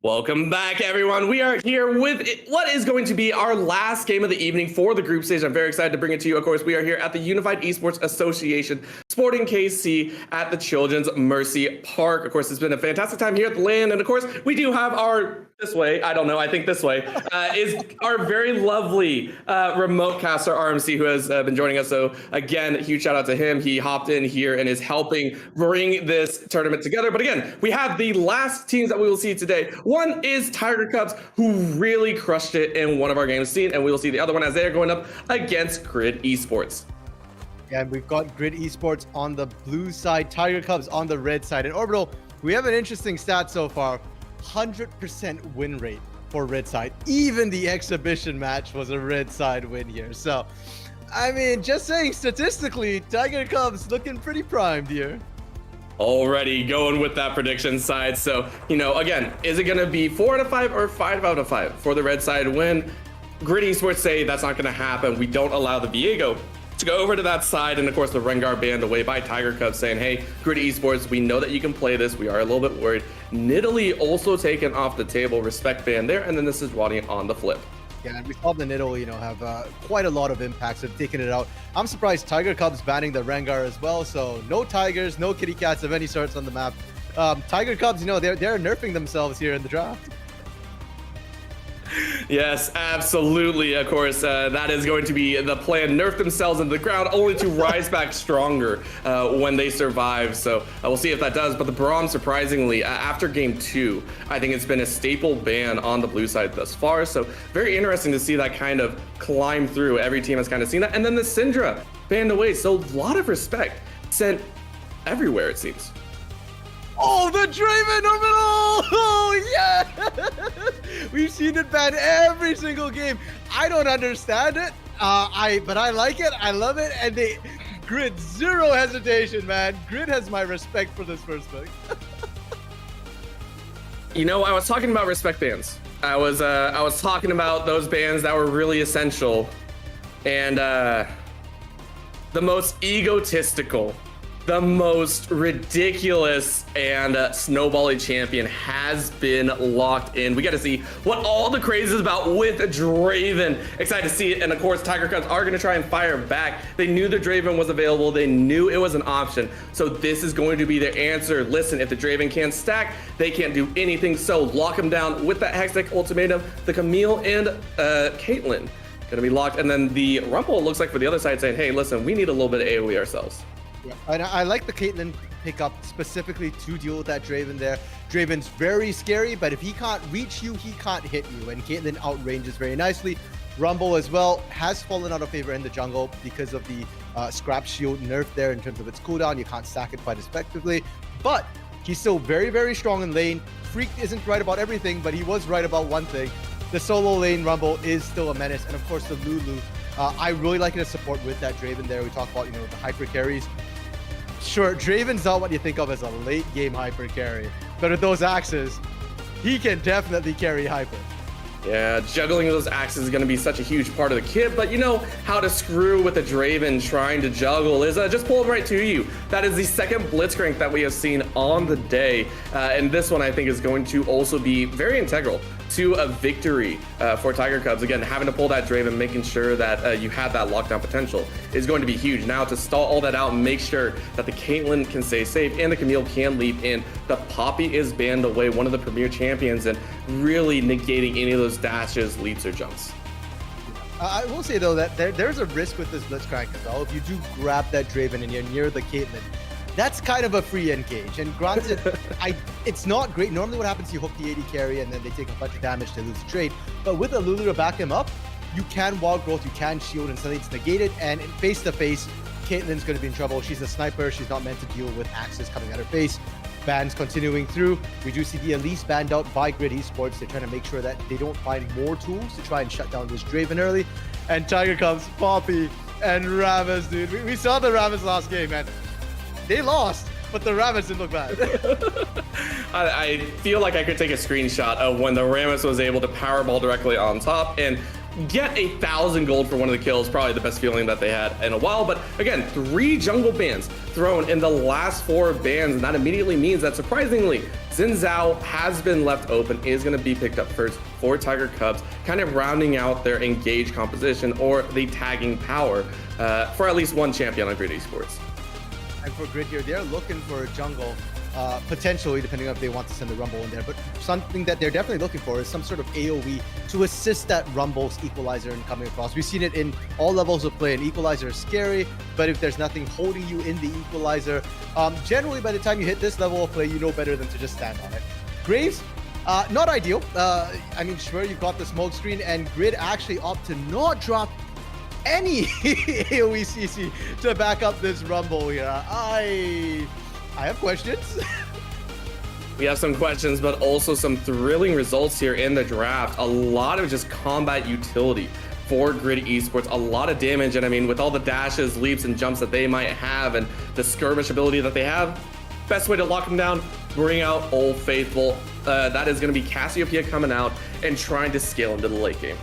Welcome back, everyone. We are here with what is going to be our last game of the evening for the group stage. I'm very excited to bring it to you. Of course, we are here at the Unified Esports Association Sporting KC at the Children's Mercy Park. Of course, it's been a fantastic time here at the LAN. And of course, we do have our, this way, I don't know, I think this way, is our very lovely remote caster, RMC, who has been joining us. So again, huge shout out to him. He hopped in here and is helping bring this tournament together. But again, we have the last teams that we will see today. One is Tiger Cubs, who really crushed it in one of our games seen, and we will see the other one as they are going up against Grid Esports. Yeah, we've got Grid Esports on the blue side, Tiger Cubs on the red side. And Orbital, we have an interesting stat so far. 100% win rate for red side. Even the exhibition match was a red side win here. So, I mean, just saying statistically, Tiger Cubs looking pretty primed here. Already going with that prediction side. So, you know, again, is it going to be 4 out of 5 or 5 out of 5 for the red side win? Grid Esports say that's not going to happen. We don't allow the Viego to go over to that side. And of course, the Rengar banned away by Tiger Cubs saying, hey, Grid Esports, we know that you can play this. We are a little bit worried. Nidalee also taken off the table. Respect ban there. And then this is Rodney on the flip. Yeah, and we saw the Nidalee, you know, have quite a lot of impacts, have taken it out. I'm surprised Tiger Cubs banning the Rengar as well. So no Tigers, no kitty cats of any sorts on the map. Tiger Cubs, you know, they're nerfing themselves here in the draft. Yes, absolutely. Of course, that is going to be the plan. Nerf themselves into the ground, only to rise back stronger when they survive. So we'll see if that does. But the Braum, surprisingly, after game 2, I think it's been a staple ban on the blue side thus far. So very interesting to see that kind of climb through. Every team has kind of seen that. And then the Syndra banned away. So a lot of respect sent everywhere, it seems. Oh, the Draven Orbital! Oh, yeah! We've seen it banned every single game. I don't understand it, but I like it. I love it. And Grid, zero hesitation, man. Grid has my respect for this first pick. You know, I was talking about respect bans. I was talking about those bans that were really essential. And the most egotistical, the most ridiculous and snowbally champion has been locked in. We got to see what all the craze is about with Draven. Excited to see it. And of course, Tiger Cubs are going to try and fire back. They knew the Draven was available. They knew it was an option. So this is going to be their answer. Listen, if the Draven can't stack, they can't do anything. So lock them down with that Hextech ultimatum. The Camille and Caitlyn gonna be locked. And then the Rumble looks like for the other side saying, hey, listen, we need a little bit of AoE ourselves. Yeah, and I like the Caitlyn pickup specifically to deal with that Draven there. Draven's very scary, but if he can't reach you, he can't hit you. And Caitlyn outranges very nicely. Rumble as well has fallen out of favor in the jungle because of the scrap shield nerf there in terms of its cooldown. You can't stack it quite effectively, but he's still very, very strong in lane. Freak isn't right about everything, but he was right about one thing. The solo lane Rumble is still a menace. And of course, the Lulu I really like it as support with that Draven there. We talked about, the hyper carries. Sure, Draven's not what you think of as a late game hyper carry, but with those axes, he can definitely carry hyper. Yeah, juggling those axes is going to be such a huge part of the kit, but you know how to screw with a Draven trying to juggle is just pull it right to you. That is the second Blitzcrank that we have seen on the day, and this one I think is going to also be very integral to a victory for Tiger Cubs. Again, having to pull that Draven, making sure that you have that lockdown potential is going to be huge. Now to stall all that out and make sure that the Caitlyn can stay safe and the Camille can leap in. The Poppy is banned away, one of the premier champions, and really negating any of those dashes, leaps, or jumps. I will say though that there's a risk with this Blitzcrank as well. If you do grab that Draven and you're near the Caitlyn, that's kind of a free engage. And granted, it's not great. Normally what happens, you hook the 80 carry and then they take a bunch of damage to lose the trade. But with a Lulu to back him up, you can wild growth, you can shield, and suddenly it's negated. And face to face, Caitlyn's going to be in trouble. She's a sniper. She's not meant to deal with axes coming at her face. Bans continuing through. We do see the Elise banned out by Grid Esports. They're trying to make sure that they don't find more tools to try and shut down this Draven early. And Tiger Cubs, Poppy, and Rammus, dude. We saw the Rammus last game, man. They lost, but the Rammus didn't look bad. I feel like I could take a screenshot of when the Rammus was able to powerball directly on top and get 1,000 gold for one of the kills. Probably the best feeling that they had in a while. But again, 3 jungle bans thrown in the last 4 bans, and that immediately means that surprisingly, Xin Zhao has been left open, is going to be picked up first for Tiger Cubs, kind of rounding out their engage composition or the tagging power for at least one champion on Grid Esports. And for Grid here, they're looking for a jungle, potentially, depending on if they want to send the Rumble in there. But something that they're definitely looking for is some sort of AoE to assist that Rumble's equalizer in coming across. We've seen it in all levels of play. An equalizer is scary, but if there's nothing holding you in the equalizer, generally by the time you hit this level of play, you know better than to just stand on it. Graves, not ideal. I mean, sure, you've got the smoke screen, and Grid actually opt to not drop any AoE CC to back up this Rumble here. I have questions. We have some questions, but also some thrilling results here in the draft. A lot of just combat utility for Grid Esports, a lot of damage, and I mean, with all the dashes, leaps, and jumps that they might have, and the skirmish ability that they have, best way to lock them down, bring out Old Faithful. That is going to be Cassiopeia coming out and trying to scale into the late game.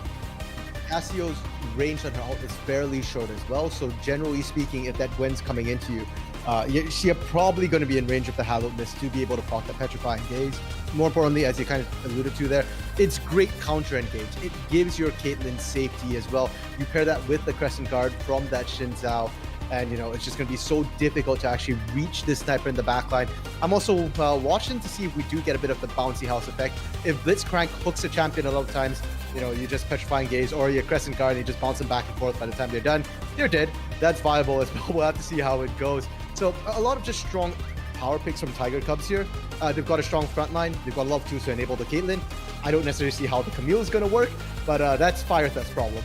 Cassio's range on her ult is fairly short as well, so generally speaking, if that Gwen's coming into you, you're probably going to be in range of the Hallowed Mist to be able to proc that Petrifying Gaze. More importantly, as you kind of alluded to there, it's great counter engage. It gives your Caitlyn safety as well. You pair that with the Crescent Guard from that Xin Zhao, and it's just going to be so difficult to actually reach this sniper in the backline. I'm also watching to see if we do get a bit of the bouncy house effect. If Blitzcrank hooks a champion a lot of times, you just Petrifying Gaze or your Crescent Guard and you just bounce them back and forth. By the time they're done, they're dead. That's viable as well. We'll have to see how it goes. So a lot of just strong power picks from Tiger Cubs here. They've got a strong front line. They've got a lot of tools to enable the Caitlyn. I don't necessarily see how the Camille is going to work, but that's Firethef's problem.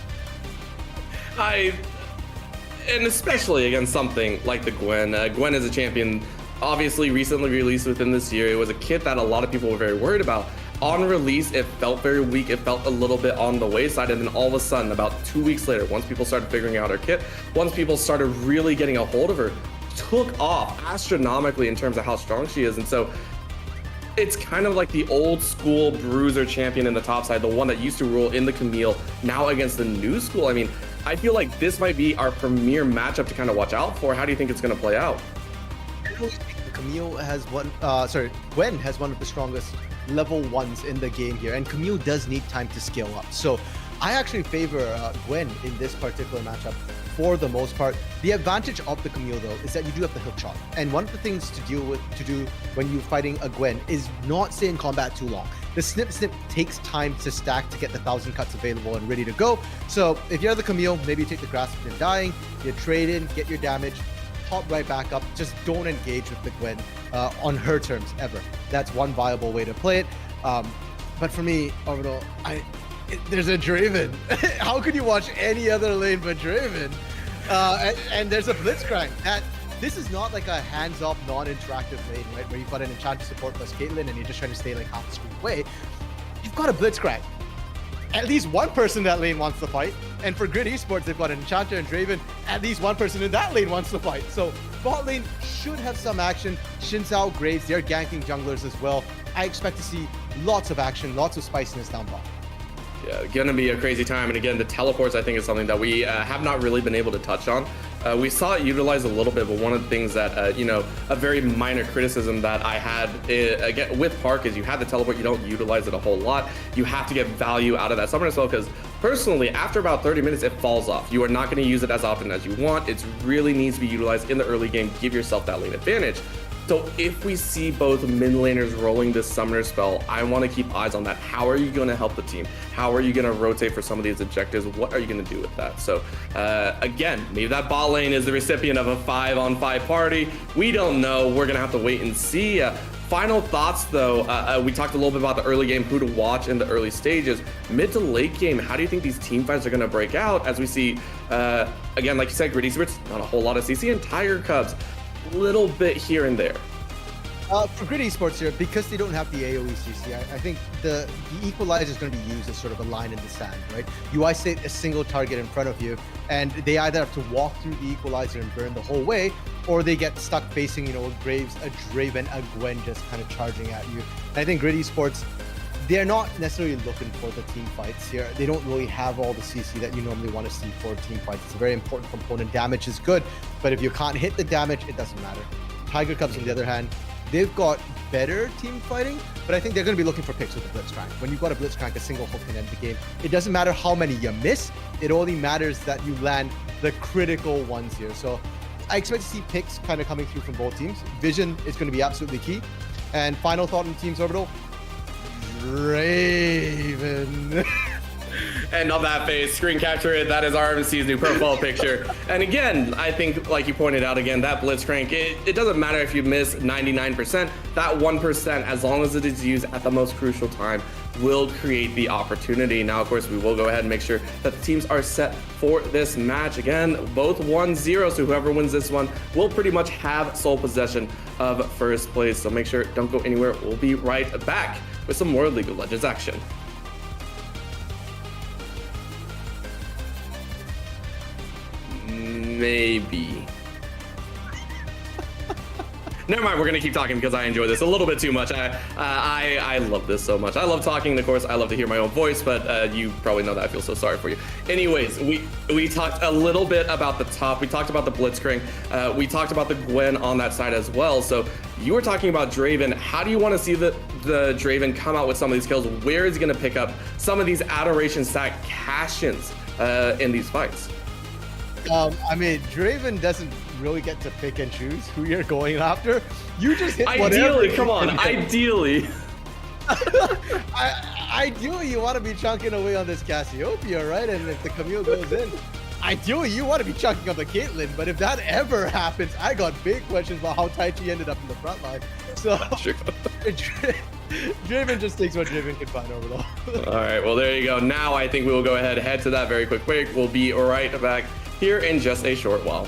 And especially against something like the Gwen. Gwen is a champion, obviously recently released within this year. It was a kit that a lot of people were very worried about. On release, it felt very weak. It felt a little bit on the wayside. And then all of a sudden, about 2 weeks later, once people started figuring out her kit, once people started really getting a hold of her, took off astronomically in terms of how strong she is. And so it's kind of like the old school bruiser champion in the top side, the one that used to rule in the Camille, now against the new school. I mean, I feel like this might be our premier matchup to kind of watch out for. How do you think it's going to play out? Camille has Gwen has one of the strongest level 1s in the game here, and Camille does need time to scale up. So I actually favor Gwen in this particular matchup for the most part. The advantage of the Camille though is that you do have the hook shot, and one of the things to do when you're fighting a Gwen is not stay in combat too long. The snip takes time to stack to get the 1,000 cuts available and ready to go. So if you're the Camille, maybe you take the grasp and dying, you trade in, get your damage, pop right back up. Just don't engage with the Gwen on her terms ever. That's one viable way to play it. But for me, overall, there's a Draven. How could you watch any other lane but Draven? And there's a Blitzcrank. This is not like a hands-off, non-interactive lane, right? Where you've got an enchanted support plus Caitlyn and you're just trying to stay like half the screen away. You've got a Blitzcrank. at least one person in that lane wants to fight. And for Grid Esports, they've got an Enchanter and Draven. At least one person in that lane wants to fight. So bot lane should have some action. Xin Zhao, Graves, they're ganking junglers as well. I expect to see lots of action, lots of spiciness down bot. Yeah, gonna be a crazy time. And again, the teleports, I think, is something that we have not really been able to touch on. We saw it utilized a little bit, but one of the things that, you know, a very minor criticism that I had again with Park is you have the teleport, you don't utilize it a whole lot. You have to get value out of that summon as well, because personally, after about 30 minutes, it falls off. You are not going to use it as often as you want. It really needs to be utilized in the early game. Give yourself that lane advantage. So if we see both mid laners rolling this summoner spell, I want to keep eyes on that. How are you going to help the team? How are you going to rotate for some of these objectives? What are you going to do with that? So again, maybe that bot lane is the recipient of a 5-on-5 party. We don't know. We're going to have to wait and see. Final thoughts though, we talked a little bit about the early game, who to watch in the early stages. Mid to late game, how do you think these team fights are going to break out as we see, again, like you said, Grid Esports, not a whole lot of CC, and Tiger Cubs, little bit here and there. For Grid Esports here, because they don't have the AoE CC, I think the equalizer is going to be used as sort of a line in the sand, right? You isolate a single target in front of you, and they either have to walk through the equalizer and burn the whole way, or they get stuck facing, you know, a Graves, a Draven, a Gwen just kind of charging at you. And I think Grid Esports, they're not necessarily looking for the team fights here. They don't really have all the CC that you normally want to see for team fights. It's a very important component. Damage is good, but if you can't hit the damage, it doesn't matter. Tiger Cubs, on the other hand, they've got better team fighting, but I think they're going to be looking for picks with the Blitzcrank. When you've got a Blitzcrank, a single hook can end the game. It doesn't matter how many you miss. It only matters that you land the critical ones here. So I expect to see picks kind of coming through from both teams. Vision is going to be absolutely key. And final thought on Teams Orbital, Draven. And on that face, screen capture it. That is RMC's new profile picture. And again, I think, like you pointed out, again, that Blitzcrank, it doesn't matter if you miss 99%, that 1%, as long as it is used at the most crucial time, will create the opportunity. Now, of course, we will go ahead and make sure that the teams are set for this match. Again, both 1-0, so whoever wins this one will pretty much have sole possession of first place. So make sure, don't go anywhere. We'll be right back with some more League of Legends action. Maybe. Never mind, we're gonna keep talking because I enjoy this a little bit too much. I love this so much. I love talking, of course. I love to hear my own voice, but you probably know that. I feel so sorry for you. Anyways, we talked a little bit about the top. We talked about the Blitzcrank. We talked about the Gwen on that side as well. So you were talking about Draven. How do you want to see the Draven come out with some of these kills? Where is he gonna pick up some of these adoration stack cash-ins in these fights? I mean, Draven doesn't really get to pick and choose who you're going after. You just hit whatever. Ideally, come on, ideally. Ideally, you want to be chunking away on this Cassiopeia, right? And if the Camille goes in, ideally, you want to be chunking up the Caitlyn. But if that ever happens, I got big questions about how Taichi ended up in the front line. So, Draven just takes what Draven can find over there. All right, well, there you go. Now I think we will go ahead, head to that very quick break. We'll be right back here in just a short while.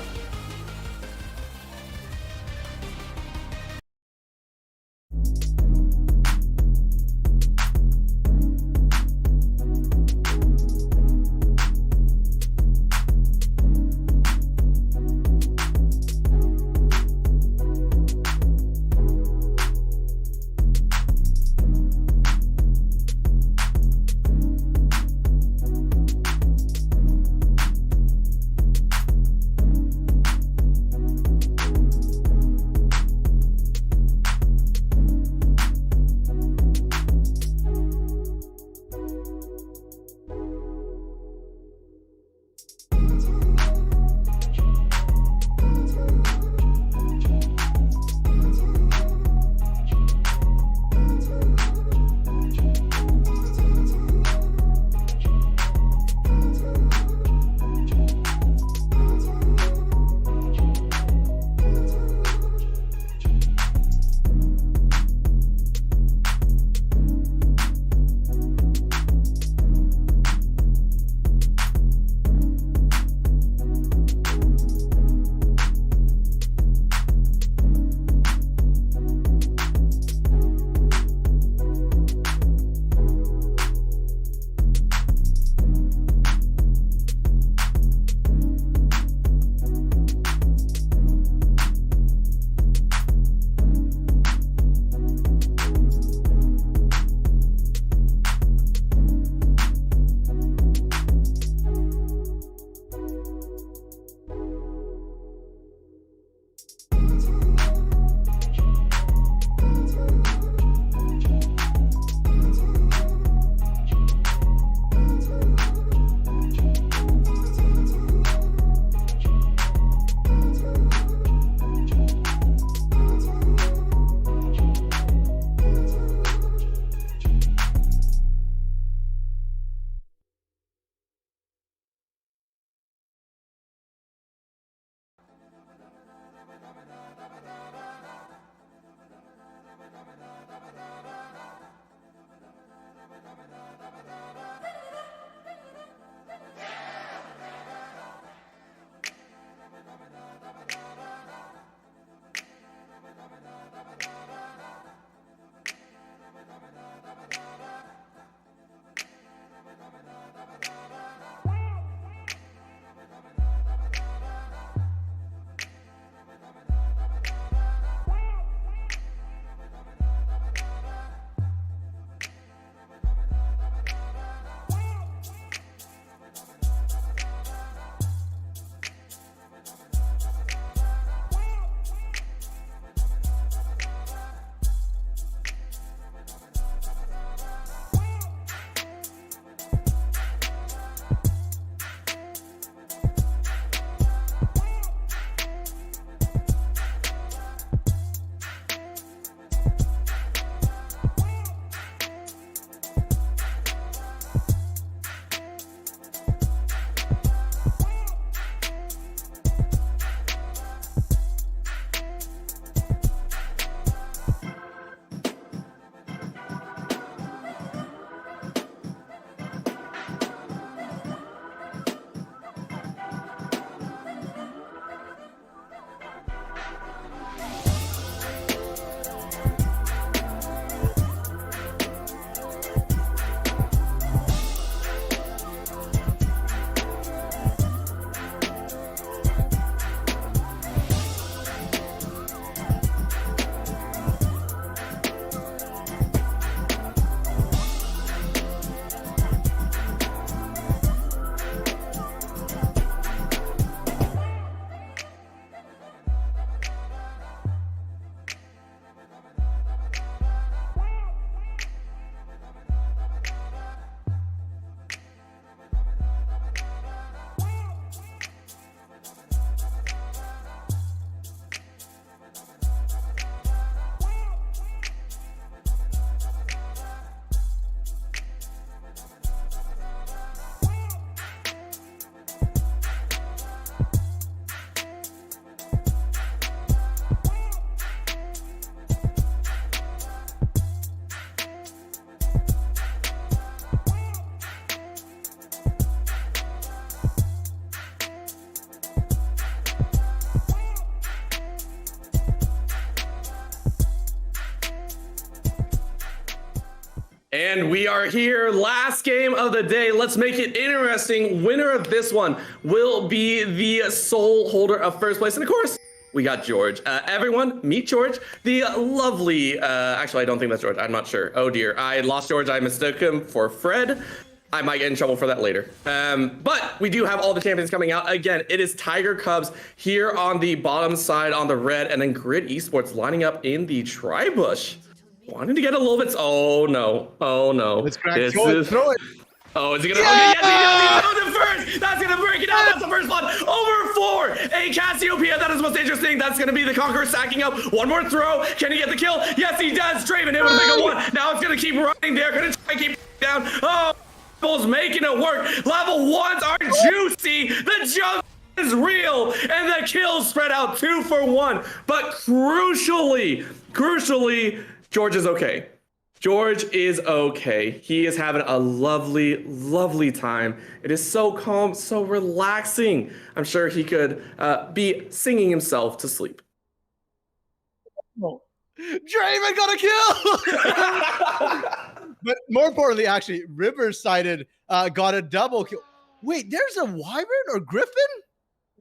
And we are here. Last game of the day. Let's make it interesting. Winner of this one will be the sole holder of first place. And of course, we got George. Everyone, meet George. The lovely, actually, I don't think that's George. I'm not sure. Oh dear. I lost George. I mistook him for Fred. I might get in trouble for that later. But we do have all the champions coming out. Again, it is Tiger Cubs here on the bottom side on the red, and then Grid Esports lining up in the tri-bush. Wanted to get a little bit. Oh no! Oh no! Let's crack. Throw it. Oh, is he gonna? Yeah! Okay, yes, he goes first. That's gonna break it out. That's the first one. Over 4. A Cassiopeia. That is the most dangerous thing. That's gonna be the Conqueror stacking up. One more throw. Can he get the kill? Yes, he does. Draven able to make a 1. Now it's gonna keep running. They're gonna try and keep down. Oh, Bull's making it work. Level 1s are juicy. The jump is real, and the kills spread out 2 for 1. But crucially, George is okay. George is okay. He is having a lovely, lovely time. It is so calm, so relaxing. I'm sure he could be singing himself to sleep. Draven got a kill! But more importantly, actually, River-sided got a double kill. Wait, there's a Wyvern or Griffin?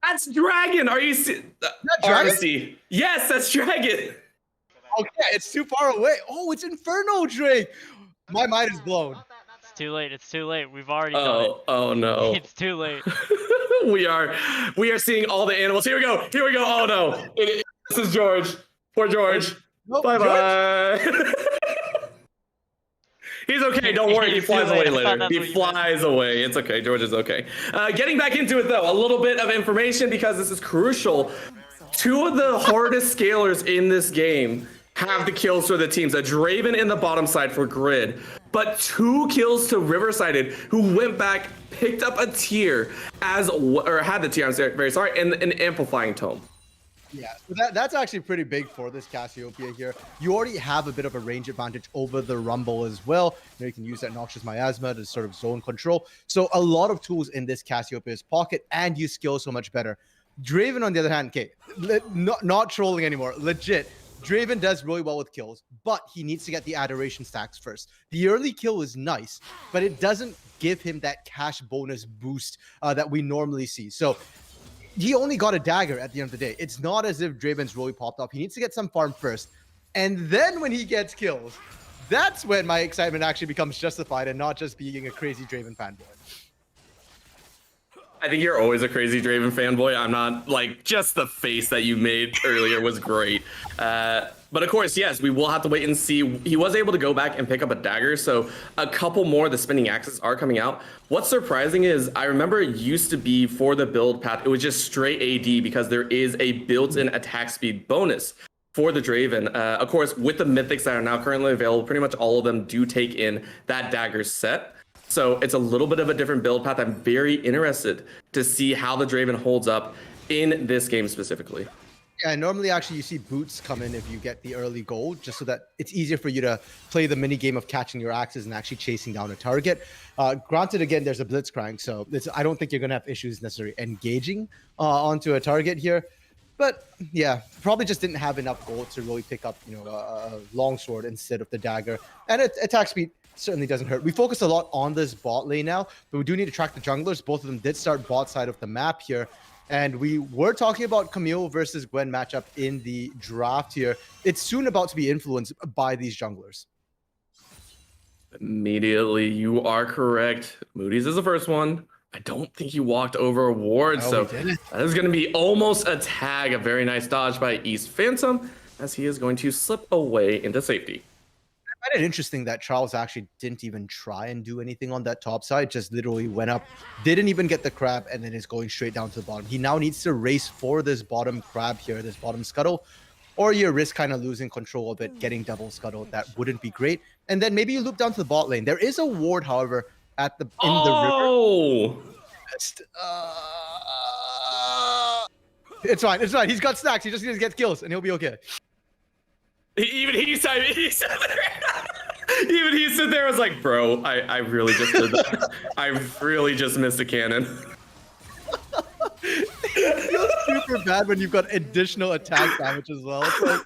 That's Dragon. Are you Dragon? Yes, that's Dragon. Okay, it's too far away. Oh, it's Inferno Drake. My mind is blown. It's too late. It's too late. We've already done it. Oh no. It's too late. we are seeing all the animals. Here we go. Oh no. This is George. Poor George. Nope, Bye-bye. He's okay. Don't worry. He flies away later. He flies away. It's okay. George is okay. Getting back into it, though, a little bit of information because this is crucial. 2 of the hardest scalers in this game have the kills for the teams. A Draven in the bottom side for Grid, but 2 kills to River-sided, who went back, picked up a tier had the tier, I'm very sorry, and an amplifying tome. Yeah, so that's actually pretty big for this Cassiopeia here. You already have a bit of a range advantage over the Rumble as well. You can use that Noxious Miasma to sort of zone control. So a lot of tools in this Cassiopeia's pocket, and you skill so much better. Draven, on the other hand, okay, not trolling anymore, legit. Draven does really well with kills, but he needs to get the adoration stacks first. The early kill is nice, but it doesn't give him that cash bonus boost that we normally see. So he only got a dagger at the end of the day. It's not as if Draven's really popped up. He needs to get some farm first. And then when he gets kills, that's when my excitement actually becomes justified and not just being a crazy Draven fanboy. I think you're always a crazy Draven fanboy. I'm not, like, just the face that you made earlier was great. But of course, yes, we will have to wait and see. He was able to go back and pick up a dagger, so a couple more of the spinning axes are coming out. What's surprising is I remember it used to be for the build path, it was just straight AD because there is a built-in attack speed bonus for the Draven. Of course, with the mythics that are now currently available, pretty much all of them do take in that dagger set. So it's a little bit of a different build path. I'm very interested to see how the Draven holds up in this game specifically. Yeah, normally actually you see boots come in if you get the early gold, just so that it's easier for you to play the mini game of catching your axes and actually chasing down a target. Granted, again, there's a blitzcrank, so I don't think you're going to have issues necessarily engaging onto a target here. But yeah, probably just didn't have enough gold to really pick up, a longsword instead of the dagger. And attack speed certainly doesn't hurt. We focus a lot on this bot lane now, but we do need to track the junglers. Both of them did start bot side of the map here. And we were talking about Camille versus Gwen matchup in the draft here. It's soon about to be influenced by these junglers. Immediately, you are correct. Moody's is the first one. I don't think he walked over a ward, so that is going to be almost a tag. A very nice dodge by East Phantom, as he is going to slip away into safety. I find it interesting that Charles actually didn't even try and do anything on that top side, just literally went up, didn't even get the crab, and then is going straight down to the bottom. He now needs to race for this bottom crab here, this bottom scuttle, or you risk kind of losing control of it, getting double scuttle. That wouldn't be great. And then maybe you loop down to the bot lane. There is a ward, however, at the the river. It's fine. It's fine. He's got stacks. He just needs to get kills, and he'll be okay. Even he said there was like, bro, I really just did that. I really just missed a cannon. It feels super bad when you've got additional attack damage as well. It's like,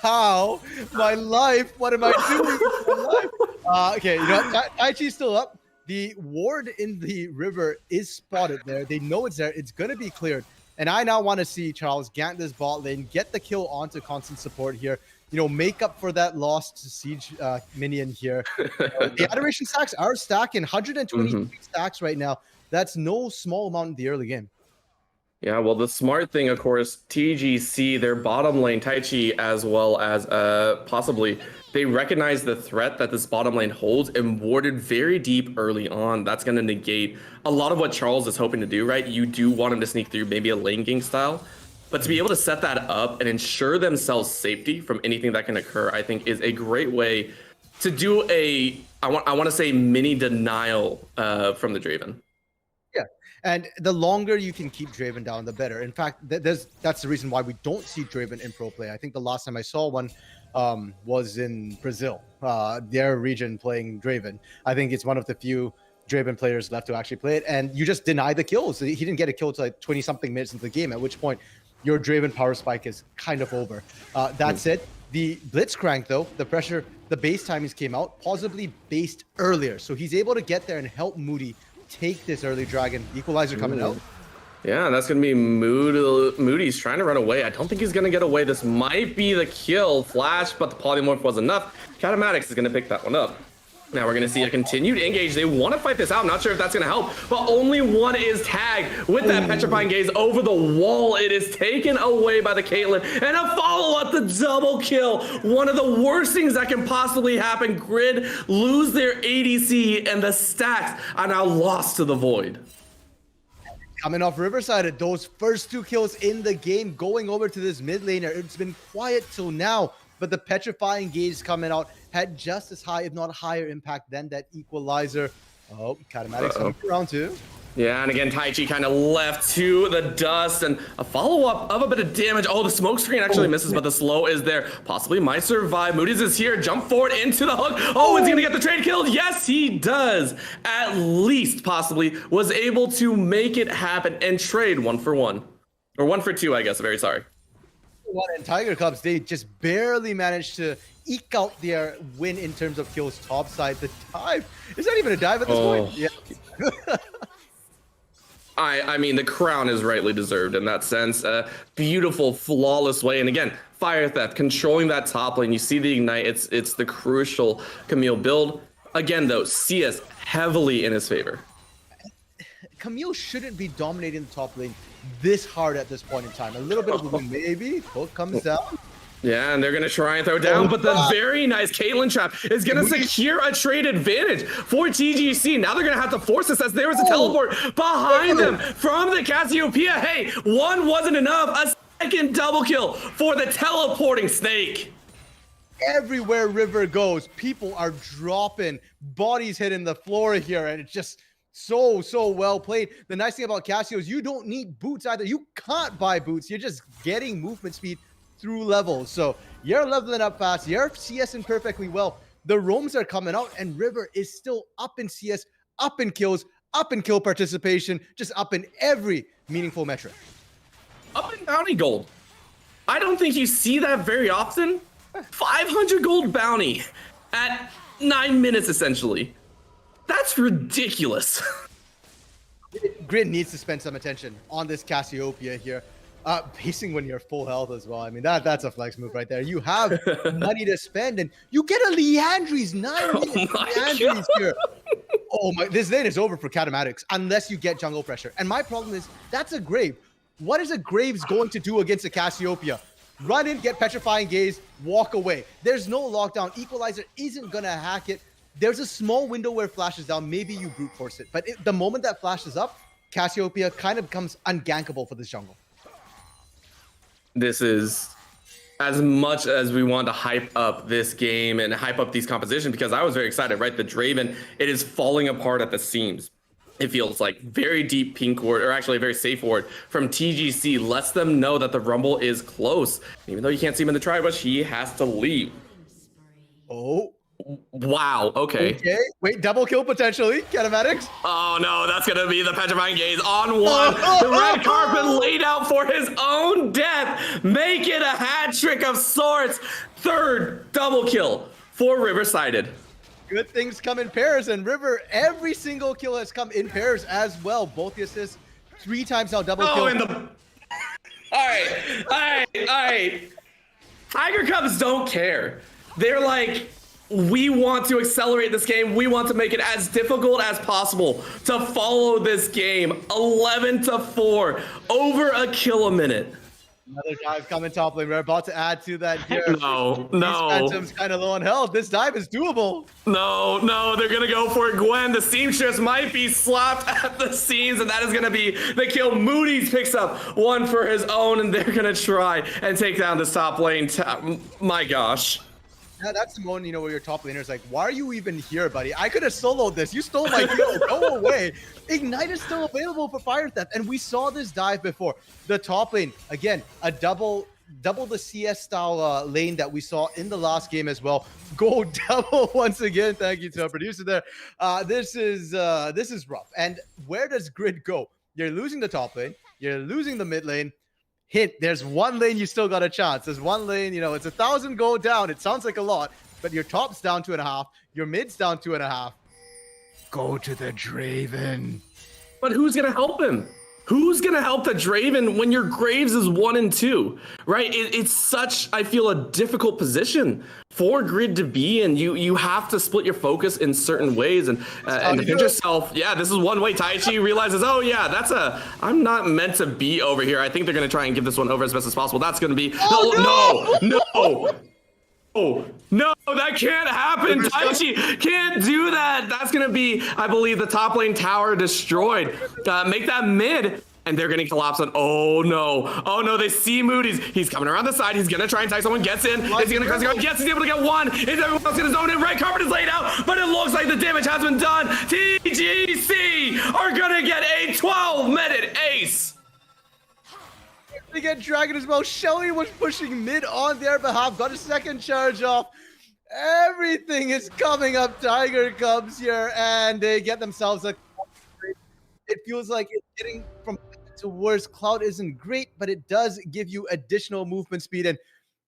how? My life? What am I doing with my life? Okay, you know what? Taichi's still up. The ward in the river is spotted there. They know it's there. It's going to be cleared. And I now want to see Charles gank this bot lane, get the kill onto constant support here. You know, make up for that lost siege minion here. The adoration stacks are stacking 120 stacks right now. That's no small amount in the early game. Yeah, well, the smart thing, of course, TGC, their bottom lane, Taichi, as well as possibly, they recognize the threat that this bottom lane holds and warded very deep early on. That's going to negate a lot of what Charles is hoping to do, right? You do want him to sneak through maybe a lane gank style, but to be able to set that up and ensure themselves safety from anything that can occur, I think is a great way to do a, I want to say, mini denial from the Draven. And the longer you can keep Draven down, the better. In fact, that's the reason why we don't see Draven in pro play. I think the last time I saw one was in Brazil, their region playing Draven. I think it's one of the few Draven players left to actually play it. And you just deny the kills. He didn't get a kill till like 20-something minutes into the game, at which point your Draven power spike is kind of over. That said, the Blitzcrank, though, the pressure, the base timings came out, possibly based earlier. So he's able to get there and help Moody take this early dragon. Equalizer coming out. Yeah, that's going to be Moody's trying to run away. I don't think he's going to get away. This might be the kill. Flash, but the polymorph was enough. Katamatics is going to pick that one up. Now we're going to see a continued engage. They want to fight this out. I'm not sure if that's going to help, but only one is tagged with that Petrifying Gaze over the wall. It is taken away by the Caitlyn, and a follow-up, the double kill. One of the worst things that can possibly happen. Grid lose their ADC, and the stacks are now lost to the void. Coming off Riverside, those first 2 kills in the game, going over to this mid laner. It's been quiet till now, but the Petrifying Gaze coming out had just as high, if not higher, impact than that Equalizer. Oh, Katamatics coming for round 2. Yeah, and again, Taichi kind of left to the dust, and a follow-up of a bit of damage. Oh, the smoke screen actually misses, but the slow is there. Possibly might survive. Moody's is here. Jump forward into the hook. Oh, is he gonna get the trade killed? Yes, he does. At least, possibly, was able to make it happen and trade 1 for 1. Or 1 for 2, I guess. Very sorry. And Tiger Cubs, they just barely managed to eke out their win in terms of kills topside. The dive, is that even a dive at this point? Yeah. I mean, the crown is rightly deserved in that sense. Beautiful, flawless way. And again, Fire Theft, controlling that top lane. You see the Ignite. It's the crucial Camille build. Again, though, CS heavily in his favor. Camille shouldn't be dominating the top lane this hard at this point in time. A little bit of a maybe. Hook comes down. Yeah, and they're going to try and throw down, but the very nice Caitlyn trap is going to secure a trade advantage for TGC. Now they're going to have to force this as there was a teleport behind them from the Cassiopeia. Hey, one wasn't enough. A second double kill for the teleporting snake. Everywhere River goes, people are dropping, bodies hitting the floor here, and it's just so well played. The nice thing about Cassio is you don't need boots either. You can't buy boots. You're just getting movement speed through levels. So you're leveling up fast. You're CSing perfectly well. The roams are coming out, and River is still up in CS, up in kills, up in kill participation, just up in every meaningful metric. Up in bounty gold. I don't think you see that very often. 500 gold bounty at 9 minutes, essentially. That's ridiculous. Grid needs to spend some attention on this Cassiopeia here. Pacing when you're full health as well. I mean, that's a flex move right there. You have money to spend, and you get a Leandry's 9 minutes. Leandry's here. Oh my, this lane is over for Katamatics unless you get jungle pressure. And my problem is, that's a Grave. What is a Graves going to do against a Cassiopeia? Run in, get Petrifying Gaze, walk away. There's no lockdown. Equalizer isn't going to hack it. There's a small window where it flashes down. Maybe you brute force it. But the moment that flashes up, Cassiopeia kind of becomes ungankable for this jungle. This is as much as we want to hype up this game and hype up these compositions, because I was very excited, right? The Draven, it is falling apart at the seams. It feels like very deep pink ward, or actually a very safe ward from TGC, lets them know that the Rumble is close. Even though you can't see him in the tri-bush, he has to leave. Oh. Wow, okay. Wait, double kill potentially, Katamatics. Oh no, that's gonna be the Petrifying Gaze on one. The red carpet laid out for his own death. Make it a hat trick of sorts. Third double kill for Riversided. Good things come in pairs, and River, every single kill has come in pairs as well. Both the assists, 3 times now double kill. All right. Tiger Cubs don't care. They're like, we want to accelerate this game. We want to make it as difficult as possible to follow this game. 11-4, over a kill a minute. Another dive coming top lane. We're about to add to that here. No. Phantom's kind of low on health. This dive is doable. No, they're gonna go for it. Gwen, the seamstress might be slapped at the seams, and that is gonna be the kill. Moody's picks up one for his own, and they're gonna try and take down this top lane. My gosh. Yeah, that's the moment, where your top laner's like, why are you even here, buddy? I could have soloed this. You stole my kill. Go away. Ignite is still available for Fire Theft, and we saw this dive before. The top lane, again, a double the CS style lane that we saw in the last game as well. Go double once again. Thank you to our producer there. This is rough. And where does Grid go? You're losing the top lane. You're losing the mid lane. Hint, there's one lane you still got a chance. There's one lane, it's 1,000 gold down. It sounds like a lot, but your top's down 2.5. Your mid's down 2.5. Go to the Draven. But who's gonna help him? Who's gonna help the Draven when your Graves is 1 and 2, right? It's such, I feel, a difficult position for Grid to be in. You have to split your focus in certain ways and defend yourself. Yeah, this is one way. Taichi realizes, oh yeah, I'm not meant to be over here. I think they're gonna try and give this one over as best as possible. That's gonna be, no, that can't happen. Taichi can't do that. That's going to be, I believe, the top lane tower destroyed. Make that mid, and they're going to collapse on. Oh, no. They see Moody's. He's coming around the side. He's going to try and tag someone. Gets in. Is he going to cross the guard? Yes, he's able to get one. Is everyone else going to zone in? Red carpet is laid out, but it looks like the damage has been done. TGC are going to get a 12-minute ace. They get Dragon as well. Shelly was pushing mid on their behalf. Got a second charge off. Everything is coming up Tiger Cubs here, and they get themselves a... It feels like it's getting from bad to worse. Cloud isn't great, but it does give you additional movement speed, and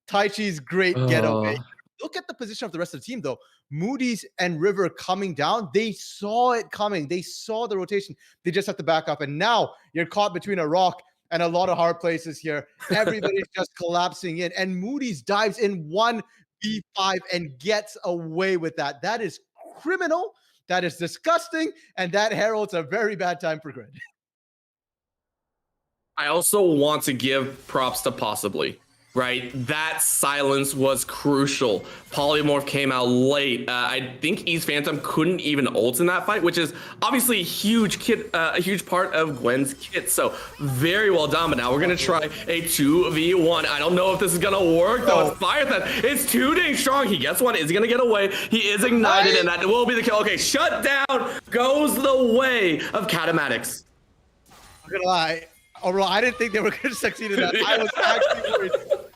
Taichi's great getaway. Look at the position of the rest of the team, though. Moody's and River coming down. They saw it coming. They saw the rotation. They just have to back up, and now you're caught between a rock and a lot of hard places here. Everybody's just collapsing in, and Moody's dives in 1v5 and gets away with that. That is criminal. That is disgusting, and that heralds a very bad time for Grid. I also want to give props to Possibly. Right, that silence was crucial. Polymorph came out late. I think East Phantom couldn't even ult in that fight, which is obviously a huge part of Gwen's kit. So very well done. But now we're gonna try a 2v1. I don't know if this is gonna work though. It's Fire Theft. It's too dang strong. He gets one. Is he gonna get away? He is ignited, and that will be the kill. Okay, shut down goes the way of Catamatics. I'm gonna lie. Overall, I didn't think they were going to succeed in that. I was actually worried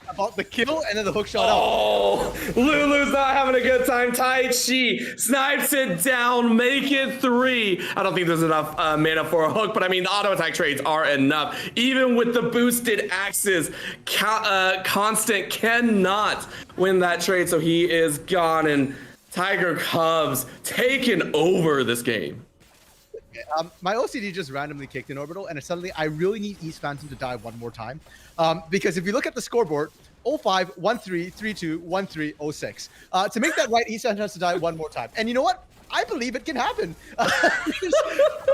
about the kill and then the hook shot out. Lulu's not having a good time. Taichi snipes it down, make it 3. I don't think there's enough mana for a hook, but I mean, the auto attack trades are enough. Even with the boosted axes, Constant cannot win that trade, so he is gone, and Tiger Cubs taking over this game. My OCD just randomly kicked in orbital, and suddenly I really need East Phantom to die one more time. Because if you look at the scoreboard, 05, 13, 32, 13, 06. To make that right, East Phantom has to die one more time. And you know what? I believe it can happen. There's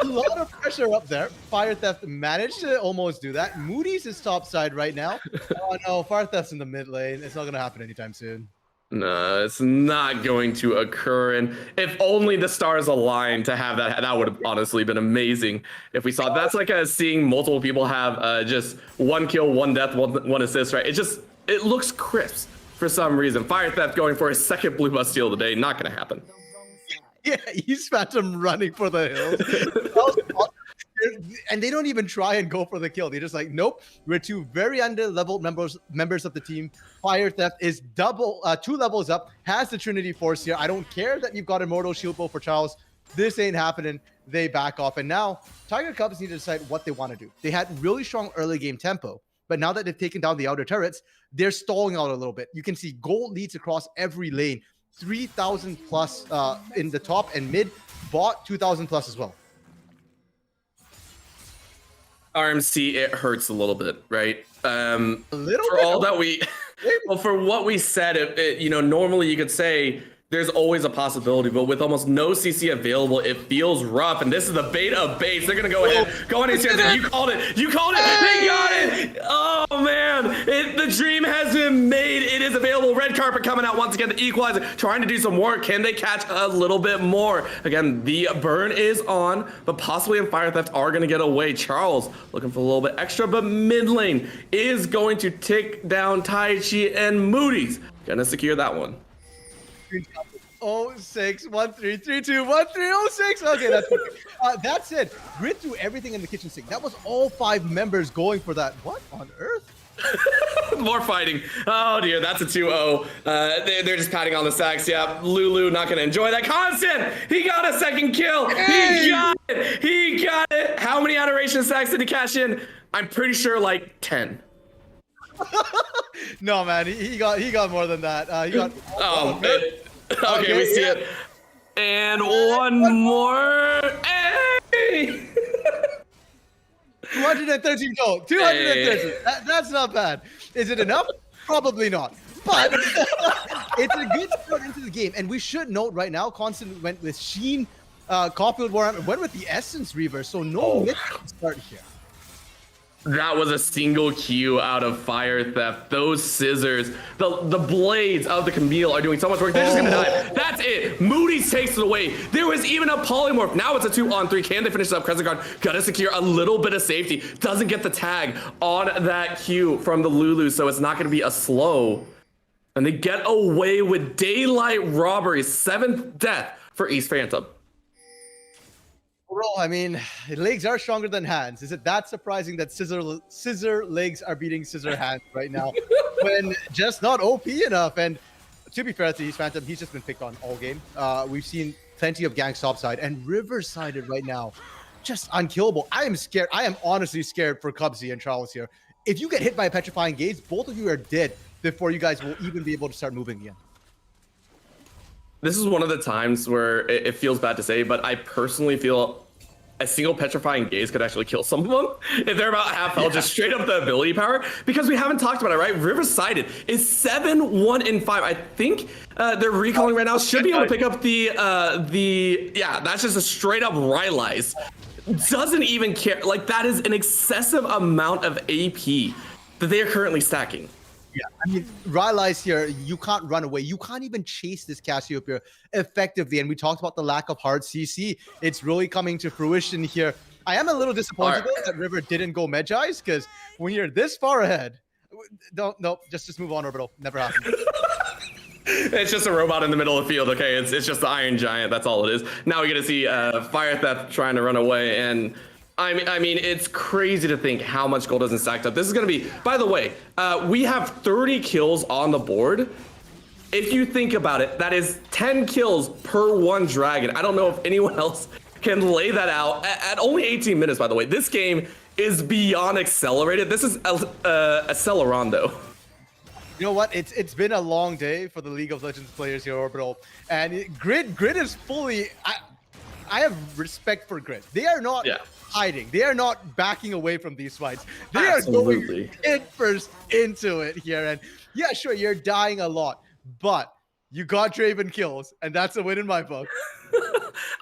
a lot of pressure up there. Fire Theft managed to almost do that. Moody's is top side right now. Oh no, Fire Theft's in the mid lane. It's not going to happen anytime soon. No, it's not going to occur. And if only the stars aligned to have that, that would have honestly been amazing if we saw. That's like seeing multiple people have just 1 kill, 1 death, one assist, right? It looks crisp for some reason. Fire Theft going for his second blue buff steal of the day. Not going to happen. Yeah, East Phantom running for the hills. And they don't even try and go for the kill. They're just like, nope, we're 2 very under-leveled members of the team. Fire Theft is 2 levels up, has the Trinity Force here. I don't care that you've got Immortal Shield Bow for Charles. This ain't happening. They back off. And now Tiger Cubs need to decide what they want to do. They had really strong early game tempo, but now that they've taken down the outer turrets, they're stalling out a little bit. You can see gold leads across every lane. 3,000 plus in the top, and mid bot 2,000 plus as well. RMC, it hurts a little bit, right? A little for bit. all that we, well, for what we said, you know, normally you could say there's always a possibility, but with almost no CC available, it feels rough. And this is the bait of baits. They're gonna go ahead, go on his chance. You called it. You called it. They got it. Oh man, the dream has been made. It is available. Red carpet coming out once again. The equalizer trying to do some work. Can they catch a little bit more? Again, the burn is on, but possibly in Fire Theft are gonna get away. Charles looking for a little bit extra, but mid lane is going to tick down Taichi, and Moody's gonna secure that one. 06 13 32 13 06. Okay, that's it. Grid threw everything in the kitchen sink. That was all 5 members going for that. What on earth? More fighting. Oh dear, that's a 2-0. They're just patting on the sacks. Yeah, Lulu not gonna enjoy that. Constant, he got a second kill. Hey! He got it. He got it. How many adoration sacks did he cash in? I'm pretty sure like 10. No man, he got more than that. He got. Okay, we see it. And one more. Hey! 213 gold. 213. That's not bad. Is it enough? Probably not. But it's a good start into the game. And we should note right now, Constant went with Sheen, Caulfield Warhammer, went with the Essence Reaver. So no mid start here. That was a single Q out of Fire Theft. Those scissors, the blades of the Camille are doing so much work. They're just gonna die. That's it. Moody's takes it away. There was even a polymorph. Now it's a 2-on-3. Can they finish it up? Crescent Guard gotta secure a little bit of safety. Doesn't get the tag on that Q from the Lulu, so it's not gonna be a slow. And they get away with daylight robbery. 7th death for East Phantom. Bro, I mean, legs are stronger than hands. Is it that surprising that scissor legs are beating scissor hands right now when just not OP enough? And to be fair to East Phantom, he's just been picked on all game. We've seen plenty of ganks topside and river-sided right now. Just unkillable. I am scared. I am honestly scared for Cubsy and Charles here. If you get hit by a petrifying gaze, both of you are dead before you guys will even be able to start moving again. This is one of the times where it feels bad to say, but I personally feel a single petrifying gaze could actually kill some of them if they're about half health, just straight up the ability power, because we haven't talked about it, right? River-sided is 7-1-5. I think they're recalling right now. Should be able to pick up yeah, that's just a straight up Rylai's. Doesn't even care. Like, that is an excessive amount of AP that they are currently stacking. Yeah, I mean, Rylai's here, you can't run away. You can't even chase this Cassiopeia effectively. And we talked about the lack of hard CC. It's really coming to fruition here. I am a little disappointed though that River didn't go Medjai's, because when you're this far ahead, just move on, Orbital. Never happened. It's just a robot in the middle of the field, okay? It's just the Iron Giant, that's all it is. Now we get to see Fire Theft trying to run away, and I mean, it's crazy to think how much gold isn't stacked up. This is going to be, by the way, we have 30 kills on the board. If you think about it, that is 10 kills per one dragon. I don't know if anyone else can lay that out at only 18 minutes, by the way. This game is beyond accelerated. This is Accelerando. You know what? It's been a long day for the League of Legends players here, Orbital. And Grid is fully... I have respect for Grid. They are not hiding. They are not backing away from these fights. They are going head first into it here. And yeah, sure, you're dying a lot, but you got Draven kills, and that's a win in my book.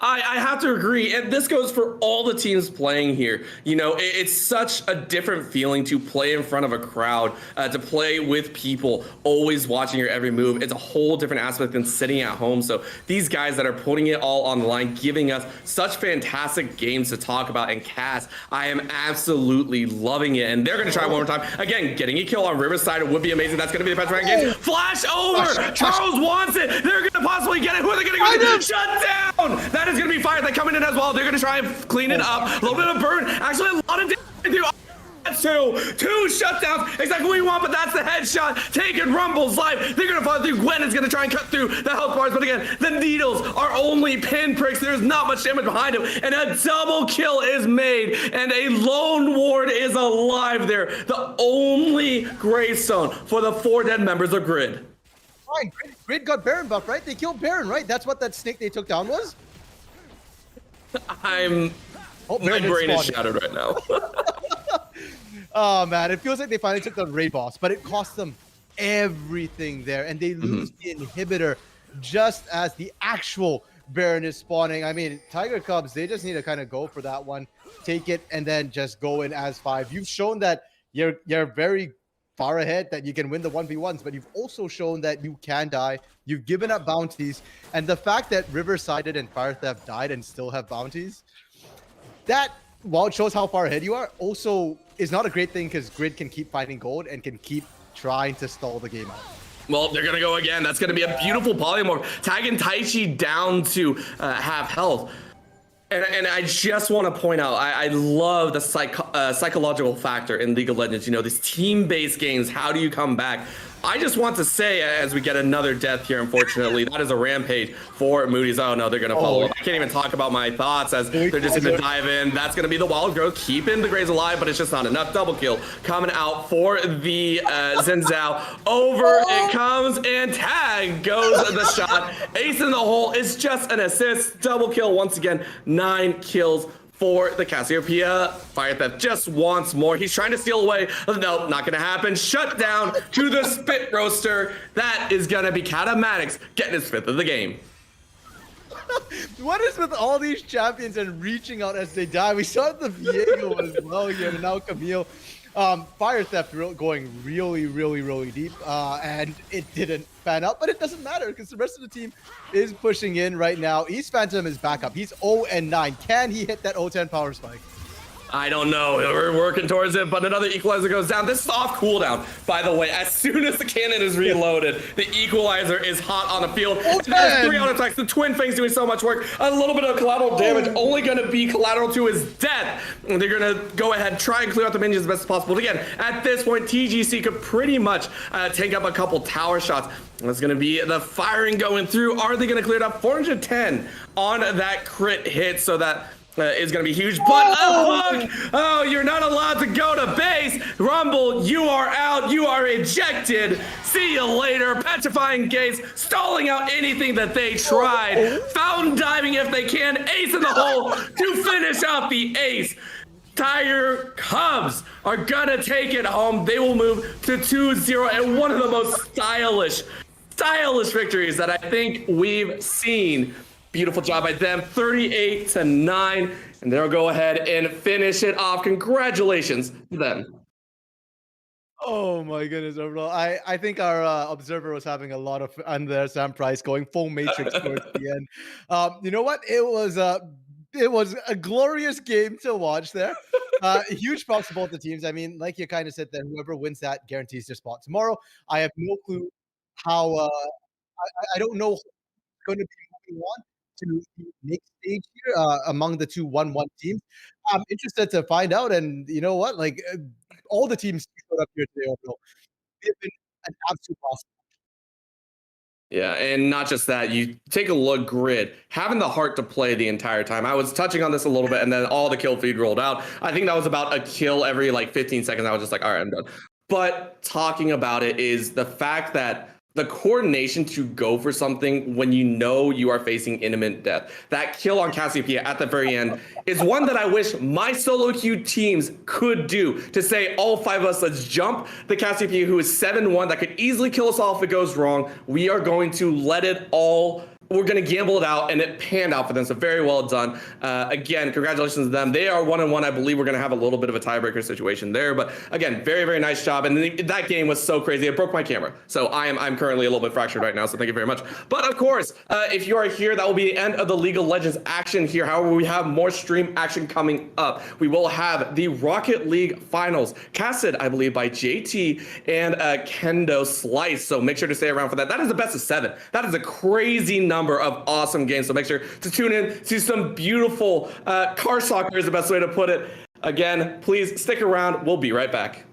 I have to agree, and this goes for all the teams playing here. You know, it's such a different feeling to play in front of a crowd, to play with people, always watching your every move. It's a whole different aspect than sitting at home. So these guys that are putting it all on the line, giving us such fantastic games to talk about and cast, I am absolutely loving it. And they're going to try one more time. Again, getting a kill on Riverside would be amazing. That's going to be the Petrifying game. Flash over! Charles wants it! They're going to possibly get it! Who are they going to go to? Shut down! That is going to be Fire that coming in as well. They're going to try and clean it up. A little bit of burn. Actually, a lot of damage. Two shutdowns. Exactly what we want, but that's the headshot. Taking Rumble's life. They're going to follow through. Gwen is going to try and cut through the health bars, but again, the needles are only pinpricks. There's not much damage behind him, and a double kill is made, and a lone ward is alive there. The only gravestone for the 4 dead members of Grid. fine. Grid got Baron buff, right? They killed Baron, right? That's what that snake they took down was? My brain is shattered right now. Oh, man. It feels like they finally took the raid boss, but it cost them everything there. And they lose the inhibitor just as the actual Baron is spawning. I mean, Tiger Cubs, they just need to kind of go for that one, take it, and then just go in as 5. You've shown that you're very far ahead, that you can win the 1v1s, but you've also shown that you can die. You've given up bounties, and the fact that River-Sided and Fire Theft died and still have bounties, that, while it shows how far ahead you are, also is not a great thing because Grid can keep finding gold and can keep trying to stall the game out. Well, they're going to go again. That's going to be a beautiful polymorph. Tagging Taichi down to half health. And I just want to point out, I love the psychological factor in League of Legends. You know, these team-based games, how do you come back? I just want to say, as we get another death here, unfortunately, that is a rampage for Moody's. Oh, no, they're going to follow up. I can't even talk about my thoughts as they're just going to dive in. That's going to be the Wild Growth, keeping the Grays alive, but it's just not enough. Double kill coming out for the Xin Zhao. Over it comes, and tag goes the shot. Ace in the hole is just an assist. Double kill once again. 9 kills for the Cassiopeia. Fire Theft just wants more. He's trying to steal away. Nope, not gonna happen. Shut down to the Spit Roaster. That is gonna be Catamatics getting his 5th of the game. What is with all these champions and reaching out as they die? We saw the Viego as well here, and now Camille. Fire Theft going really deep, and it didn't pan out, but it doesn't matter because the rest of the team is pushing in right now. East Phantom is back up. He's 0-9. Can he hit that 0-10 power spike? I don't know. We're working towards it, but another equalizer goes down. This is off cooldown, by the way. As soon as the cannon is reloaded, the equalizer is hot on the field. There's 3 auto attacks. The Twin Fangs doing so much work. A little bit of collateral damage, only going to be collateral to his death. And they're going to go ahead, try and clear out the minions as best as possible. But again, at this point, TGC could pretty much take up a couple tower shots. That's going to be the firing going through. Are they going to clear it up? 410 on that crit hit, so that is going to be huge, but a hook! Oh, you're not allowed to go to base. Rumble, you are out. You are ejected. See you later. Petrifying Gaze, stalling out anything that they tried. Fountain diving if they can. Ace in the hole to finish out the ace. Tiger Cubs are going to take it home. They will move to 2-0 and one of the most stylish victories that I think we've seen. Beautiful job by them, 38-9, and they'll go ahead and finish it off. Congratulations to them. Oh my goodness, overall. I think our observer was having a lot of fun there. Sam Price going full matrix towards the end. You know what? It was a glorious game to watch there. Huge props to both the teams. I mean, like you kind of said, that whoever wins that guarantees their spot tomorrow. I have no clue how. I don't know who's going to be moving on to the next stage here among the two 1-1 teams. I'm interested to find out, and you know what? Like all the teams showed up here today, overall. They've been an absolute awesome. Yeah, and not just that, you take a look, Grid, having the heart to play the entire time. I was touching on this a little bit, and then all the kill feed rolled out. I think that was about a kill every like 15 seconds. I was just like, all right, I'm done. But talking about it is the fact that the coordination to go for something when you know you are facing imminent death. That kill on Cassiopeia at the very end is one that I wish my solo queue teams could do, to say all 5 of us, let's jump the Cassiopeia, who is 7-1, that could easily kill us all if it goes wrong. We are going to let it all. We're going to gamble it out, and it panned out for them. So very well done. Again, congratulations to them. They are 1-1. I believe we're going to have a little bit of a tiebreaker situation there. But again, very nice job. And that game was so crazy. It broke my camera. So I'm currently a little bit fractured right now. So thank you very much. But of course, if you are here, that will be the end of the League of Legends action here. However, we have more stream action coming up. We will have the Rocket League finals, casted, I believe, by JT and Kendo Slice. So make sure to stay around for that. That is the best of 7. That is a crazy number of awesome games, so make sure to tune in, see some beautiful car soccer is the best way to put it. Again, please stick around. We'll be right back.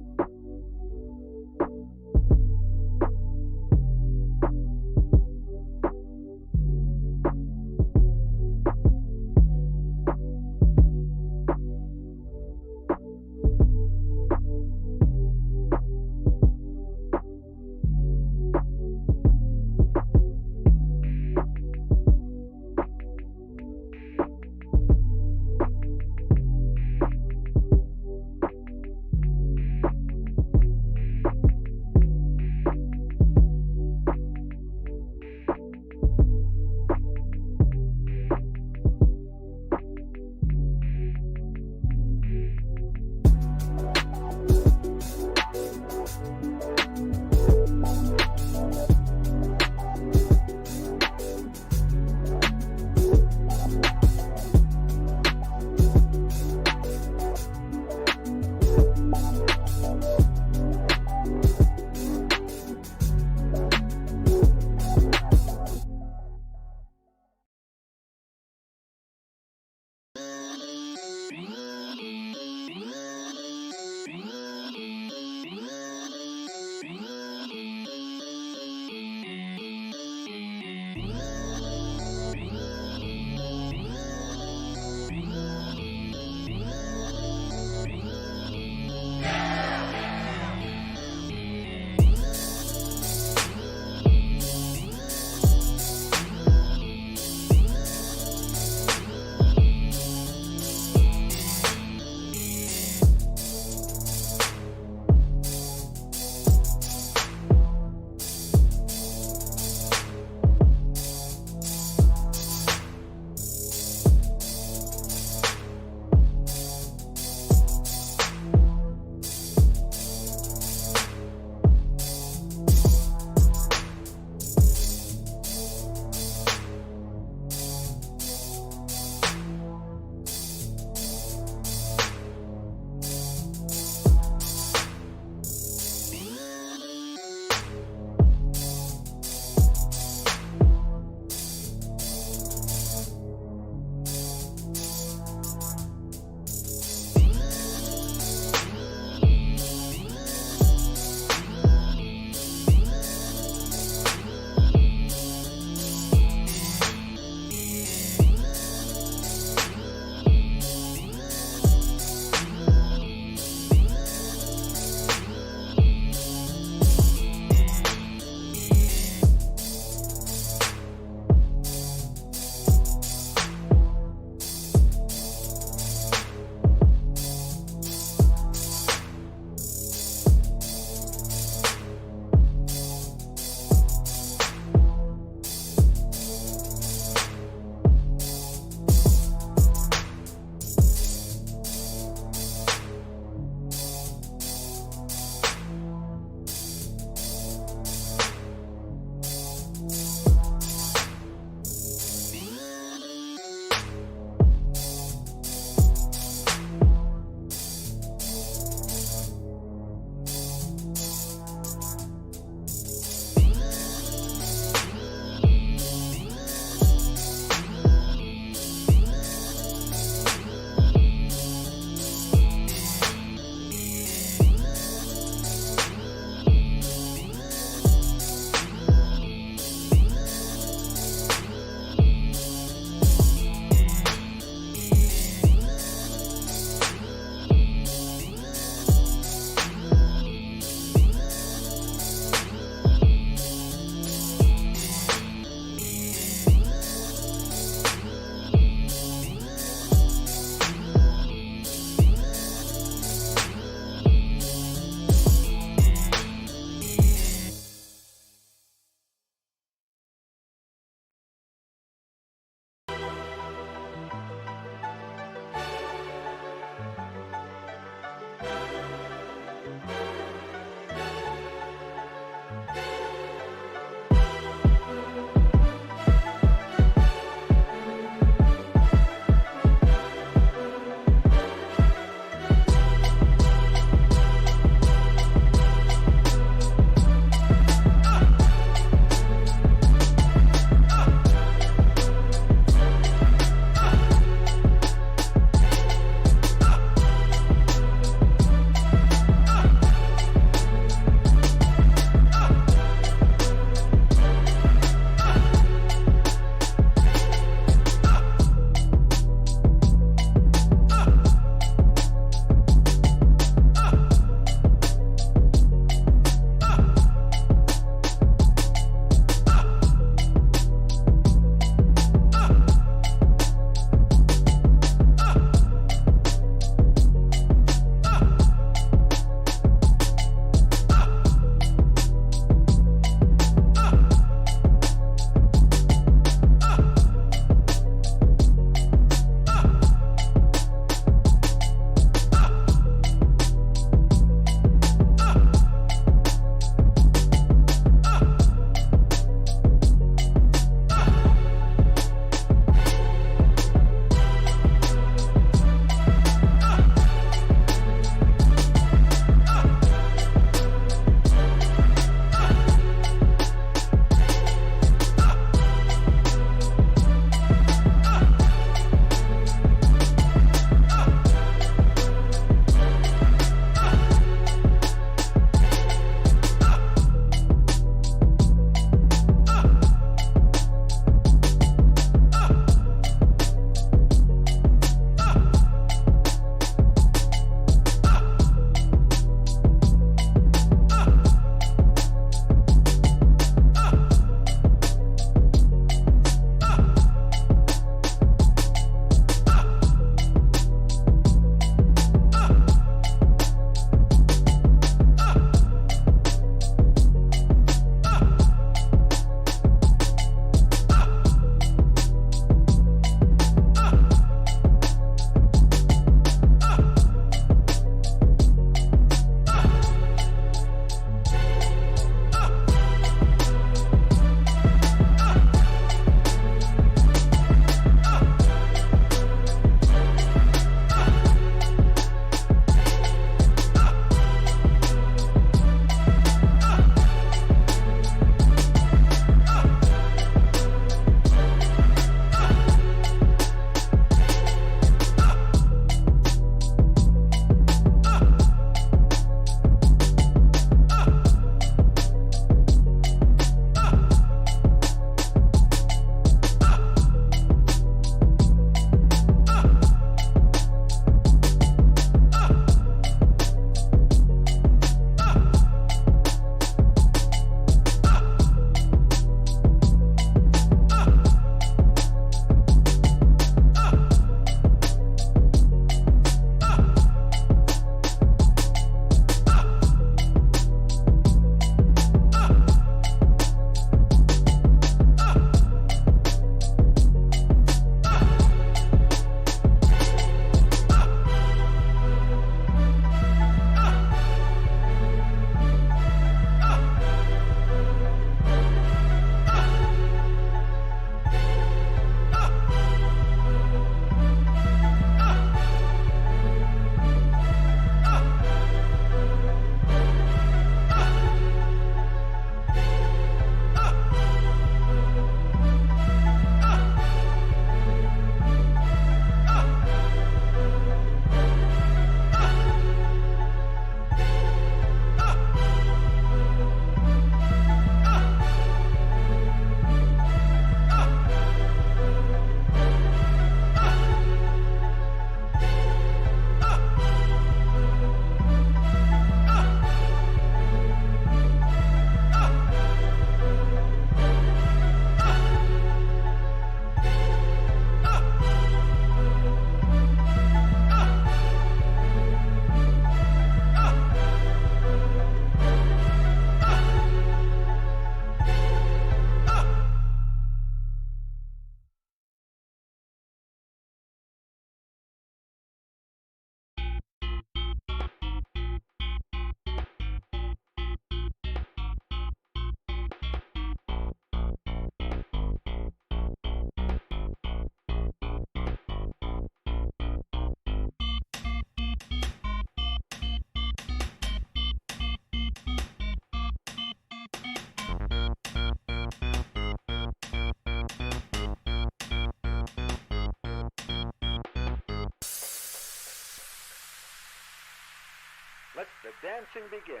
Let the dancing begin.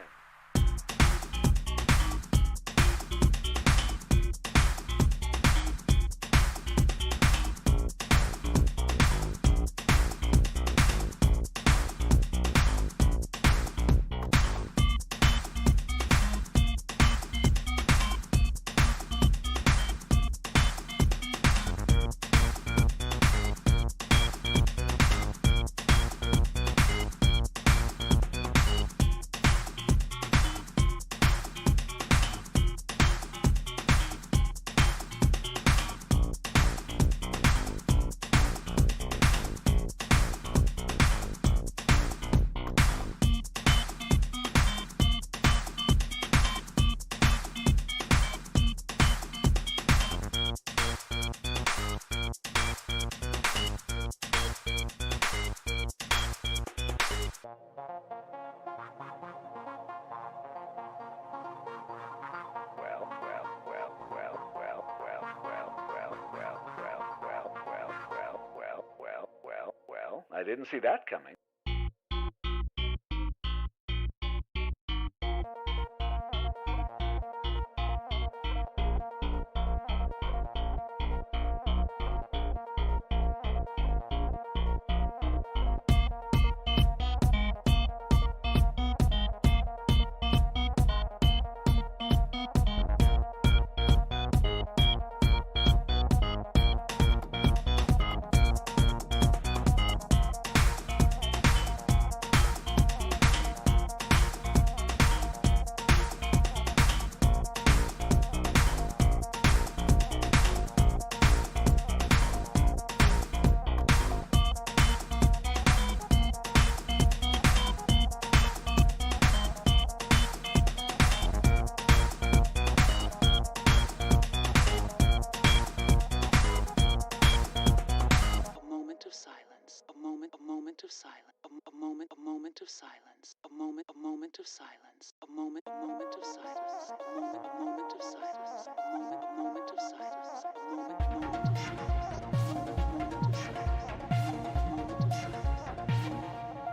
Well, I didn't see that coming.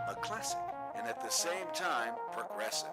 A classic, and at the same time, progressive.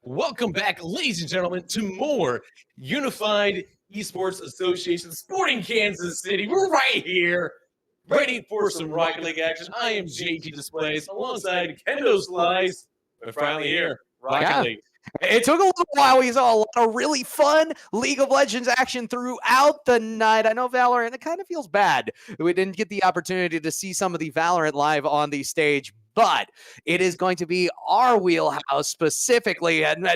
Welcome back, ladies and gentlemen, to more Unified Esports Association Sporting Kansas City. We're right here, ready for some Rocket League action. I am JT Displays alongside Kendo Slice. We're finally here, Rocket League. It took a little while. We saw a lot of really fun League of Legends action throughout the night. I know Valorant, it kind of feels bad we didn't get the opportunity to see some of the Valorant live on the stage, but it is going to be our wheelhouse specifically. And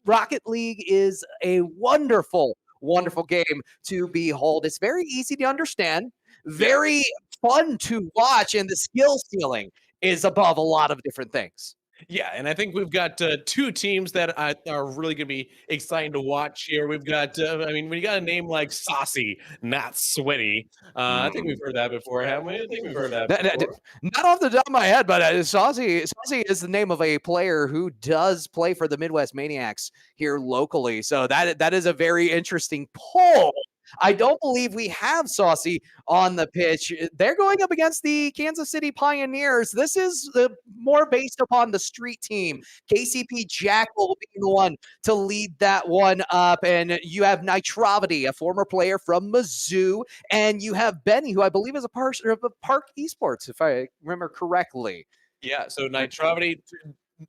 Rocket League is a wonderful, wonderful game to behold. It's very easy to understand, very fun to watch, and the skill ceiling is above a lot of different things. Yeah, and I think we've got two teams that are really going to be exciting to watch here. We've got, when you got a name like Saucy, not Sweaty, I think we've heard that before, haven't we? I think we've heard that before. Not off the top of my head, but Saucy is the name of a player who does play for the Midwest Maniacs here locally. So that is a very interesting poll. I don't believe we have Saucy on the pitch. They're going up against the Kansas City Pioneers. This is more based upon the street team. KCP Jackal will be the one to lead that one up. And you have Nitrovity, a former player from Mizzou. And you have Benny, who I believe is a part of Park Esports, if I remember correctly. Yeah, so Nitrovity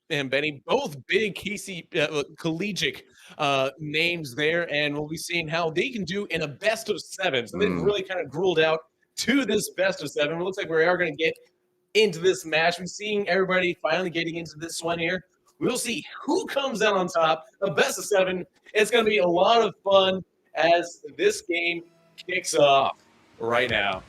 and Benny, both big KC collegiate names there, and we'll be seeing how they can do in a best of seven. So they've really kind of ruled out to this best of seven. It looks like we are going to get into this match. We're seeing everybody finally getting into this one here. We'll see who comes out on top. The best of seven. It's going to be a lot of fun as this game kicks off right now.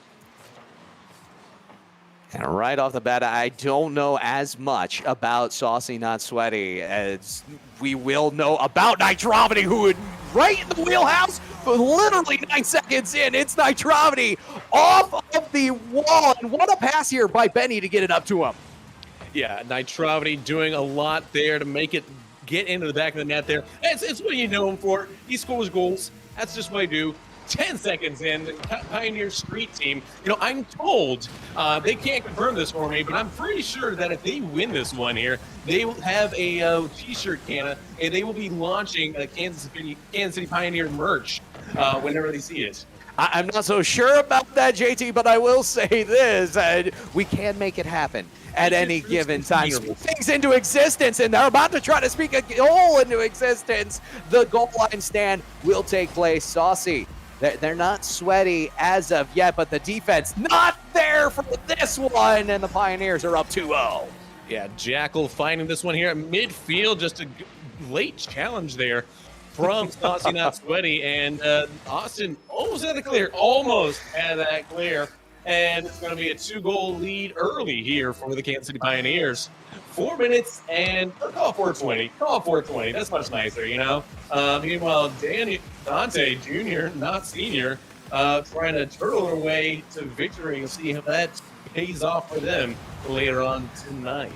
And right off the bat, I don't know as much about Saucy Not Sweaty as we will know about Nitrovity, who would right in the wheelhouse, but literally 9 seconds in, it's Nitrovity off of the wall. And what a pass here by Benny to get it up to him. Yeah, Nitrovity doing a lot there to make it get into the back of the net there. It's what you know him for. He scores goals. That's just what I do. 10 seconds in, the Pioneer Street team, I'm told, they can't confirm this for me, but I'm pretty sure that if they win this one here, they will have a t-shirt canna, and they will be launching a Kansas City Pioneer merch whenever they see it. I'm not so sure about that, JT, but I will say this, we can make it happen at any given time. Speak things into existence, and they're about to try to speak a goal into existence. The goal line stand will take place. Saucy, they're not sweaty as of yet, but the defense not there for this one, and the Pioneers are up 2-0. Yeah, Jackal finding this one here at midfield, just a late challenge there from Saucy Not Sweaty, and Austin almost had that clear, and it's going to be a 2-goal lead early here for the Kansas City Pioneers. 4 minutes and call 420. Call 420. That's much nicer, Meanwhile, Dante Jr., not senior, trying to turtle their way to victory and see if that pays off for them later on tonight.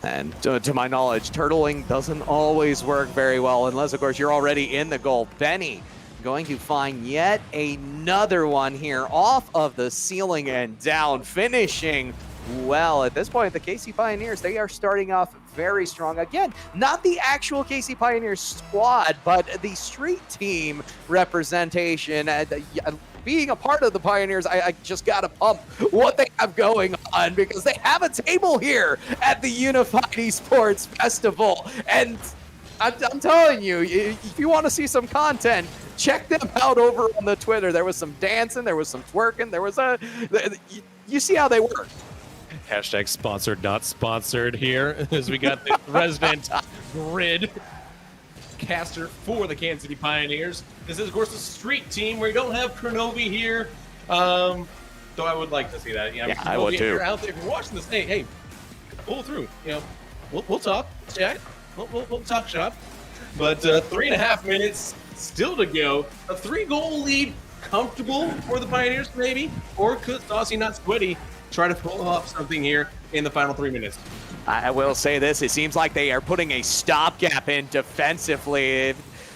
And to my knowledge, turtling doesn't always work very well unless, of course, you're already in the goal. Benny going to find yet another one here off of the ceiling and down, finishing well. At this point, the KC Pioneers, they are starting off very strong. Again, not the actual KC Pioneers squad, but the street team representation. Being a part of the Pioneers, I just got to pump what they have going on, because they have a table here at the Unified Esports Festival. And I'm telling you, if you want to see some content, check them out over on the Twitter. There was some dancing, there was some twerking, there was you see how they work. Hashtag sponsored, not sponsored here, as we got the resident grid caster for the Kansas City Pioneers. This is, of course, the street team where you don't have Kronovi here. Though I would like to see that. Yeah, I would too. If you're out there, if you're watching this, hey, pull through. We'll talk. Chat. We'll talk shop. But 3.5 minutes still to go. A 3-goal lead, comfortable for the Pioneers, maybe? Or could Saucy Not Sweaty try to pull off something here in the final 3 minutes? I will say this, it seems like they are putting a stopgap in defensively.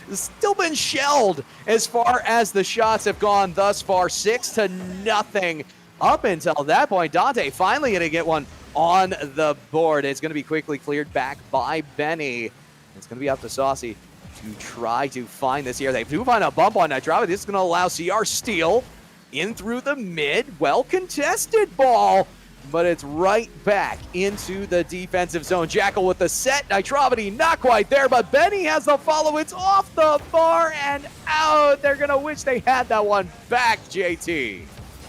It's still been shelled as far as the shots have gone thus far, 6-0 up until that point. Dante finally going to get one on the board. It's going to be quickly cleared back by Benny. It's going to be up to Saucy to try to find this here. They do find a bump on Nitrava. This is going to allow CR steal in through the mid. Well contested ball, but it's right back into the defensive zone. Jackal with the set. Nitravity not quite there, but Benny has the follow. It's off the bar and out. They're going to wish they had that one back, JT.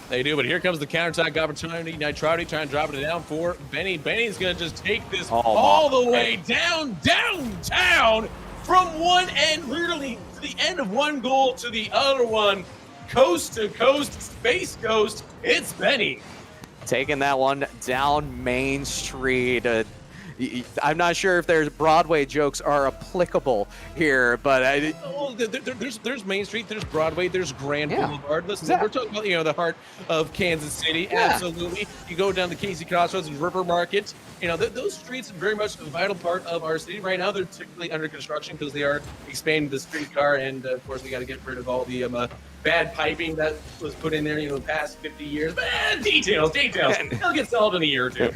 They do, but here comes the counterattack opportunity. Nitravity trying to drop it down for Benny. Benny's going to just take this all the way downtown from one end, literally to the end of one goal to the other one. Coast to coast, space coast, it's Benny. Taking that one down Main Street. I'm not sure if there's Broadway jokes are applicable here, but there's Main Street, there's Broadway, there's Grand Boulevard. Listen, exactly. We're talking about the heart of Kansas City. Yeah. Absolutely. You go down the Casey Crossroads and River Market. Those streets are very much a vital part of our city right now. They're typically under construction because they are expanding the streetcar, and of course we got to get rid of all the bad piping that was put in there, the past 50 years. But details. They'll get solved in a year or two.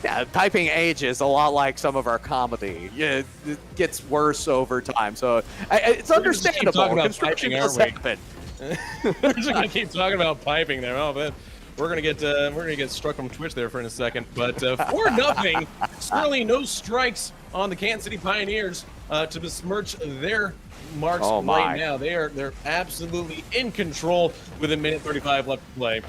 Yeah, piping ages a lot like some of our comedy. Yeah, it gets worse over time, so it's understandable. Construction does happen. We're just gonna keep talking about piping there. Oh, man. We're gonna get struck on Twitch there for in a second. But 4-0, certainly no strikes on the Kansas City Pioneers to besmirch their marks right now. They're absolutely in control with 1:35 left to play.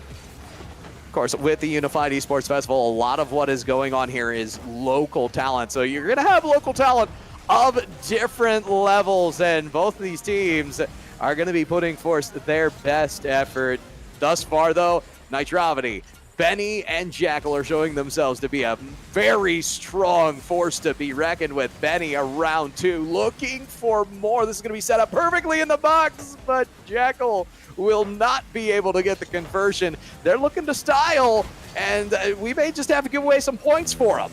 Of course, with the Unified Esports Festival, a lot of what is going on here is local talent. So you're going to have local talent of different levels, and both of these teams are going to be putting forth their best effort. Thus far, though, Nitravity, Benny, and Jackal are showing themselves to be a very strong force to be reckoned with. Benny around 2, looking for more. This is going to be set up perfectly in the box, but Jackal will not be able to get the conversion. They're looking to style, and we may just have to give away some points for them.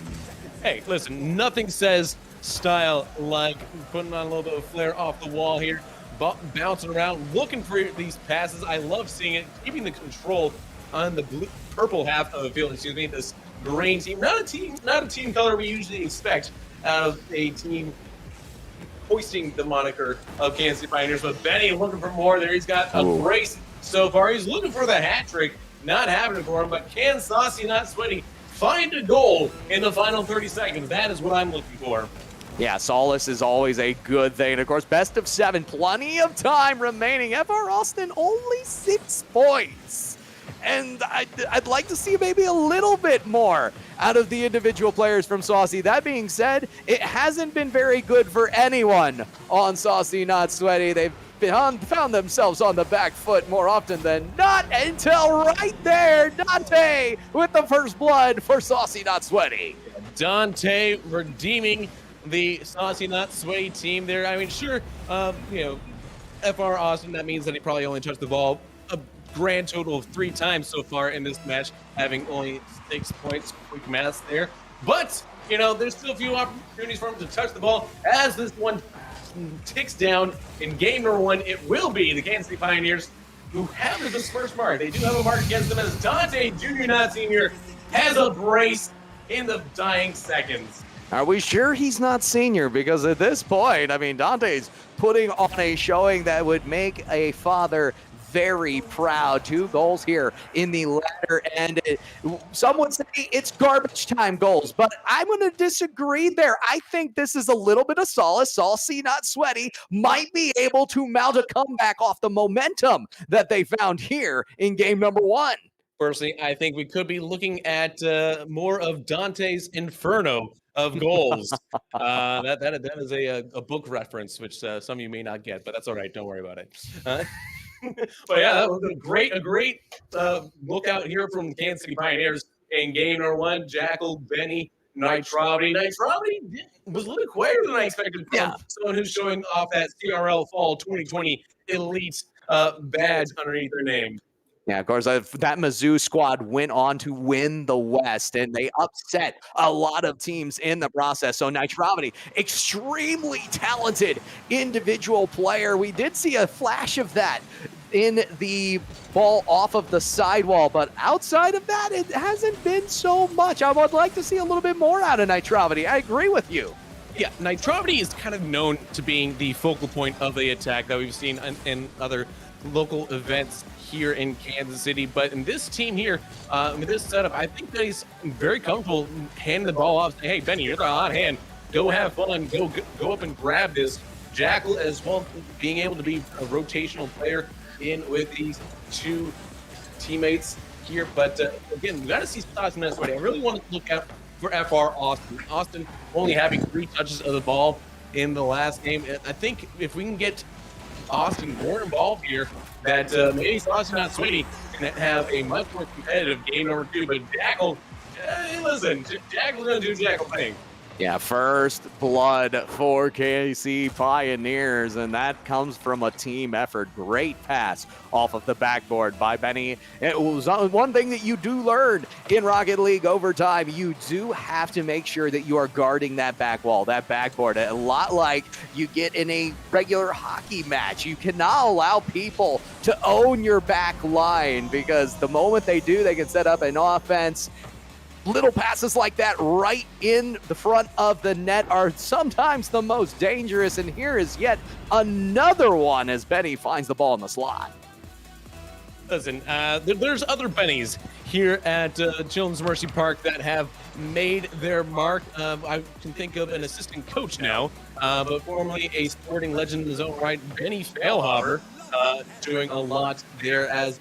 Hey, listen, nothing says style like putting on a little bit of flair off the wall here, bouncing around, looking for these passes. I love seeing it, keeping the control on the purple half of the field, this green team. Not a team color we usually expect out of a team hoisting the moniker of Kansas City Pioneers, but Benny looking for more there. He's got a brace so far. He's looking for the hat trick, not happening for him, but can Saucy Not Sweaty find a goal in the final 30 seconds? That is what I'm looking for. Yeah, solace is always a good thing. And of course, best of 7, plenty of time remaining. FR Austin only 6 points. And I'd like to see maybe a little bit more out of the individual players from Saucy. That being said, it hasn't been very good for anyone on Saucy Not Sweaty. They've found themselves on the back foot more often than not until right there, Dante with the first blood for Saucy Not Sweaty. Dante redeeming the Saucy Not Sweaty team there. I mean, sure, FR Austin, that means that he probably only touched the ball a grand total of 3 times so far in this match, having only 6 points. Quick math there. But, there's still a few opportunities for him to touch the ball as this one ticks down. In game number 1, it will be the Kansas City Pioneers who have the besmirched mark. They do have a mark against them as Dante Jr. Not Senior has a brace in the dying seconds. Are we sure he's not senior? Because at this point, I mean, Dante's putting on a showing that would make a father very proud. 2 goals here in the latter end. Some would say it's garbage time goals, but I'm going to disagree there. I think this is a little bit of solace. Saucy Not Sweaty might be able to mount a comeback off the momentum that they found here in game number 1. Personally, I think we could be looking at more of Dante's Inferno of goals. That is a book reference, which some of you may not get, but that's all right. Don't worry about it. But yeah, that was a great lookout here from the Kansas City Pioneers in game number 1. Jackal, Benny, Nitravity. Nitravity was a little quieter than I expected from someone who's showing off that CRL Fall 2020 Elite badge underneath their name. Yeah, of course, that Mizzou squad went on to win the West, and they upset a lot of teams in the process. So Nitravity, extremely talented individual player. We did see a flash of that in the ball off of the sidewall, but outside of that, it hasn't been so much. I would like to see a little bit more out of Nitravity. I agree with you. Yeah, Nitrovity is kind of known to being the focal point of the attack that we've seen in other local events here in Kansas City. But in this team here, with this setup, I think that he's very comfortable handing the ball off. Say, hey, Benny, you're the hot hand. Go have fun. Go up and grab this. Jackal as well, being able to be a rotational player in with these two teammates here. But again, we got to see Saucy Not Sweaty. I really want to look out for FR Austin. Austin only having 3 touches of the ball in the last game. I think if we can get Austin more involved here, that maybe Saucy Not Sweaty can have a much more competitive game number 2. But Jackal, listen, Jackal's going to do Jackal thing. Yeah, first blood for KC Pioneers, and that comes from a team effort. Great pass off of the backboard by Benny. It was one thing that you do learn in Rocket League over time. You do have to make sure that you are guarding that back wall, that backboard. A lot like you get in a regular hockey match. You cannot allow people to own your back line, because the moment they do, they can set up an offense. Little passes like that right in the front of the net are sometimes the most dangerous, and here is yet another one as Benny finds the ball in the slot. Listen, there's other Bennies here at Children's Mercy Park that have made their mark. I can think of an assistant coach now, but formerly a sporting legend in his own right, Benny Failhaber, doing a lot there as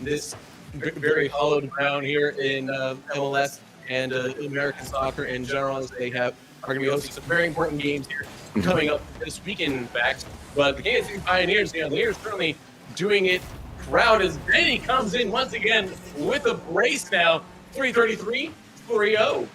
this very hollowed ground here in MLS and American soccer in general, as they are going to be hosting some very important games here coming up this weekend, in fact. But the Kansas City Pioneers, they are certainly doing it proud as Benny comes in once again with a brace now, 333, 3-0.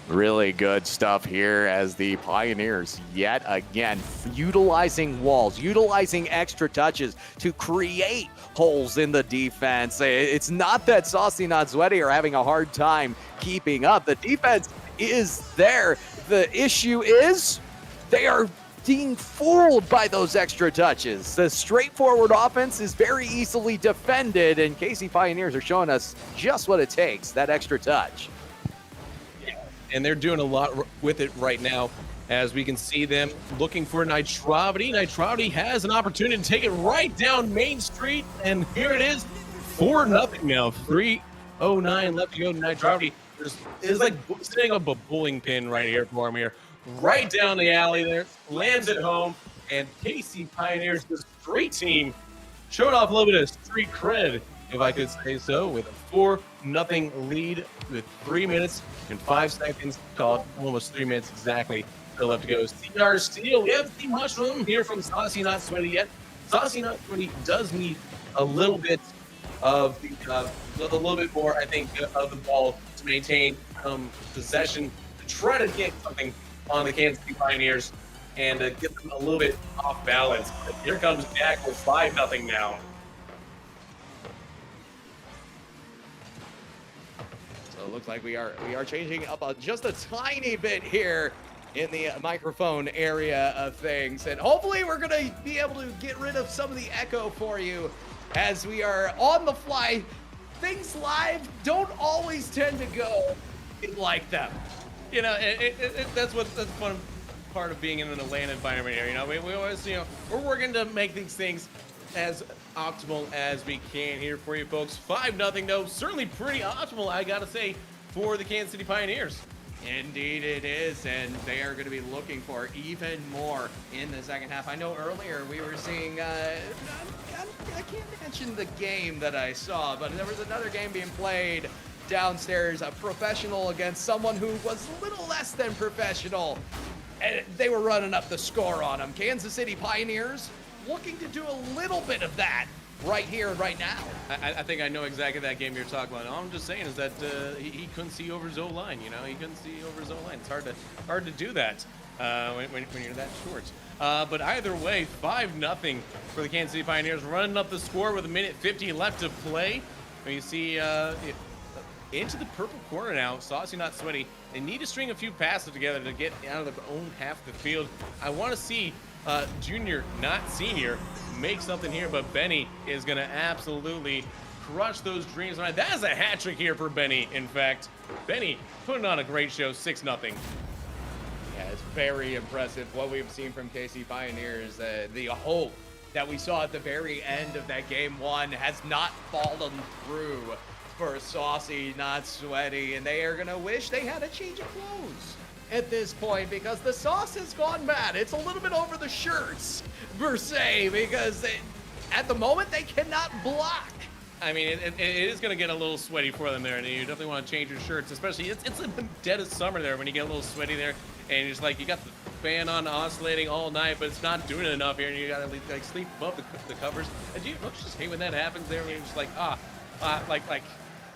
Really good stuff here as the Pioneers yet again utilizing walls, utilizing extra touches to create holes in the defense. It's not that Saucy Not Sweaty are having a hard time keeping up. The defense is there. The issue is they are being fooled by those extra touches. The straightforward offense is very easily defended, and KC Pioneers are showing us just what it takes, that extra touch. And they're doing a lot with it right now, as we can see them looking for Nitrovity. Nitrovity has an opportunity to take it right down Main Street, and here it is, 4-0 now. 3:09 left to go. Nitrovity is like setting up a bowling pin right here for him here. Right down the alley there, lands at home, and KC Pioneers, this great team, showed off a little bit of street cred, if I could say so, with a 4-0 lead with 3 minutes and 5 seconds, called almost 3 minutes exactly still left to go. CR Steel, we haven't seen much from him here from Saucy Not Sweaty yet. Saucy Not Sweaty does need a little bit of a little bit more, I think, of the ball to maintain possession, to try to get something on the Kansas City Pioneers and get them a little bit off balance. But here comes Jack with 5-0 now. So it looks like we are changing up just a tiny bit here in the microphone area of things, and hopefully we're going to be able to get rid of some of the echo for you as we are on the fly. Things live don't always tend to go like them. You know, that's the fun part of being in an Atlanta environment here. You know, we always, we're working to make these things as optimal as we can here for you folks. 5-0 though, certainly pretty optimal, I gotta say, for the Kansas City Pioneers. Indeed it is, and they are going to be looking for even more in the second half. I know earlier we were seeing, I can't mention the game that I saw, but there was another game being played downstairs, a professional against someone who was a little less than professional, and they were running up the score on them. Kansas City Pioneers looking to do a little bit of that right here and right now. I think I know exactly that game you're talking about. All I'm just saying is that he couldn't see over his O-line. He couldn't see over his O-line. It's hard to do that when you're that short. But either way, 5-0 for the Kansas City Pioneers, running up the score with 1:50 left to play. And you see into the purple corner now, Saucy Not Sweaty. They need to string a few passes together to get out of their own half of the field. I want to see junior, not senior, make something here, but Benny is going to absolutely crush those dreams. That is a hat trick here for Benny, in fact. Benny putting on a great show, 6-0. Yeah, it's very impressive what we've seen from KC Pioneers. The hope that we saw at the very end of that game one has not fallen through for Saucy, Not Sweaty, and they are gonna wish they had a change of clothes at this point because the sauce has gone bad. It's a little bit over the shirts per se because at the moment they cannot block. I mean, it is going to get a little sweaty for them there, and you definitely want to change your shirts, especially it's the dead of summer there when you get a little sweaty there, and it's like you got the fan on oscillating all night, but it's not doing enough here, and you got to like sleep above the covers. And don't you just hate when that happens there? When you're just like, like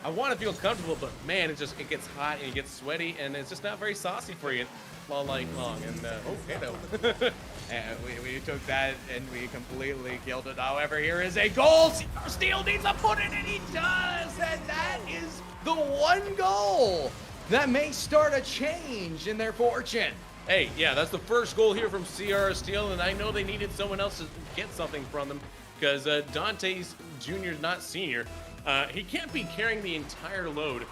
I want to feel comfortable, but man, it gets hot and it gets sweaty, and it's just not very saucy for you all night long. And hello. And we took that and we completely killed it. However, here is a goal. Steel needs to put it in. He does. And that is the one goal that may start a change in their fortune. Hey, yeah, that's the first goal here from CR Steel, and I know they needed someone else to get something from them because Dante's junior, not senior. He can't be carrying the entire load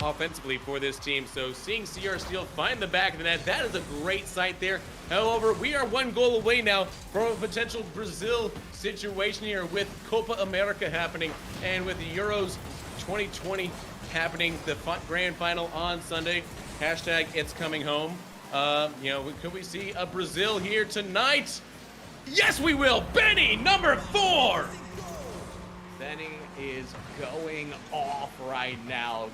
offensively for this team. So seeing CR Steel find the back of the net, that is a great sight there. However, we are one goal away now from a potential Brazil situation here with Copa America happening and with the Euros 2020 happening, the grand final on Sunday. Hashtag it's coming home. Could we see a Brazil here tonight? Yes, we will. Benny, number 4. Benny is going off right now.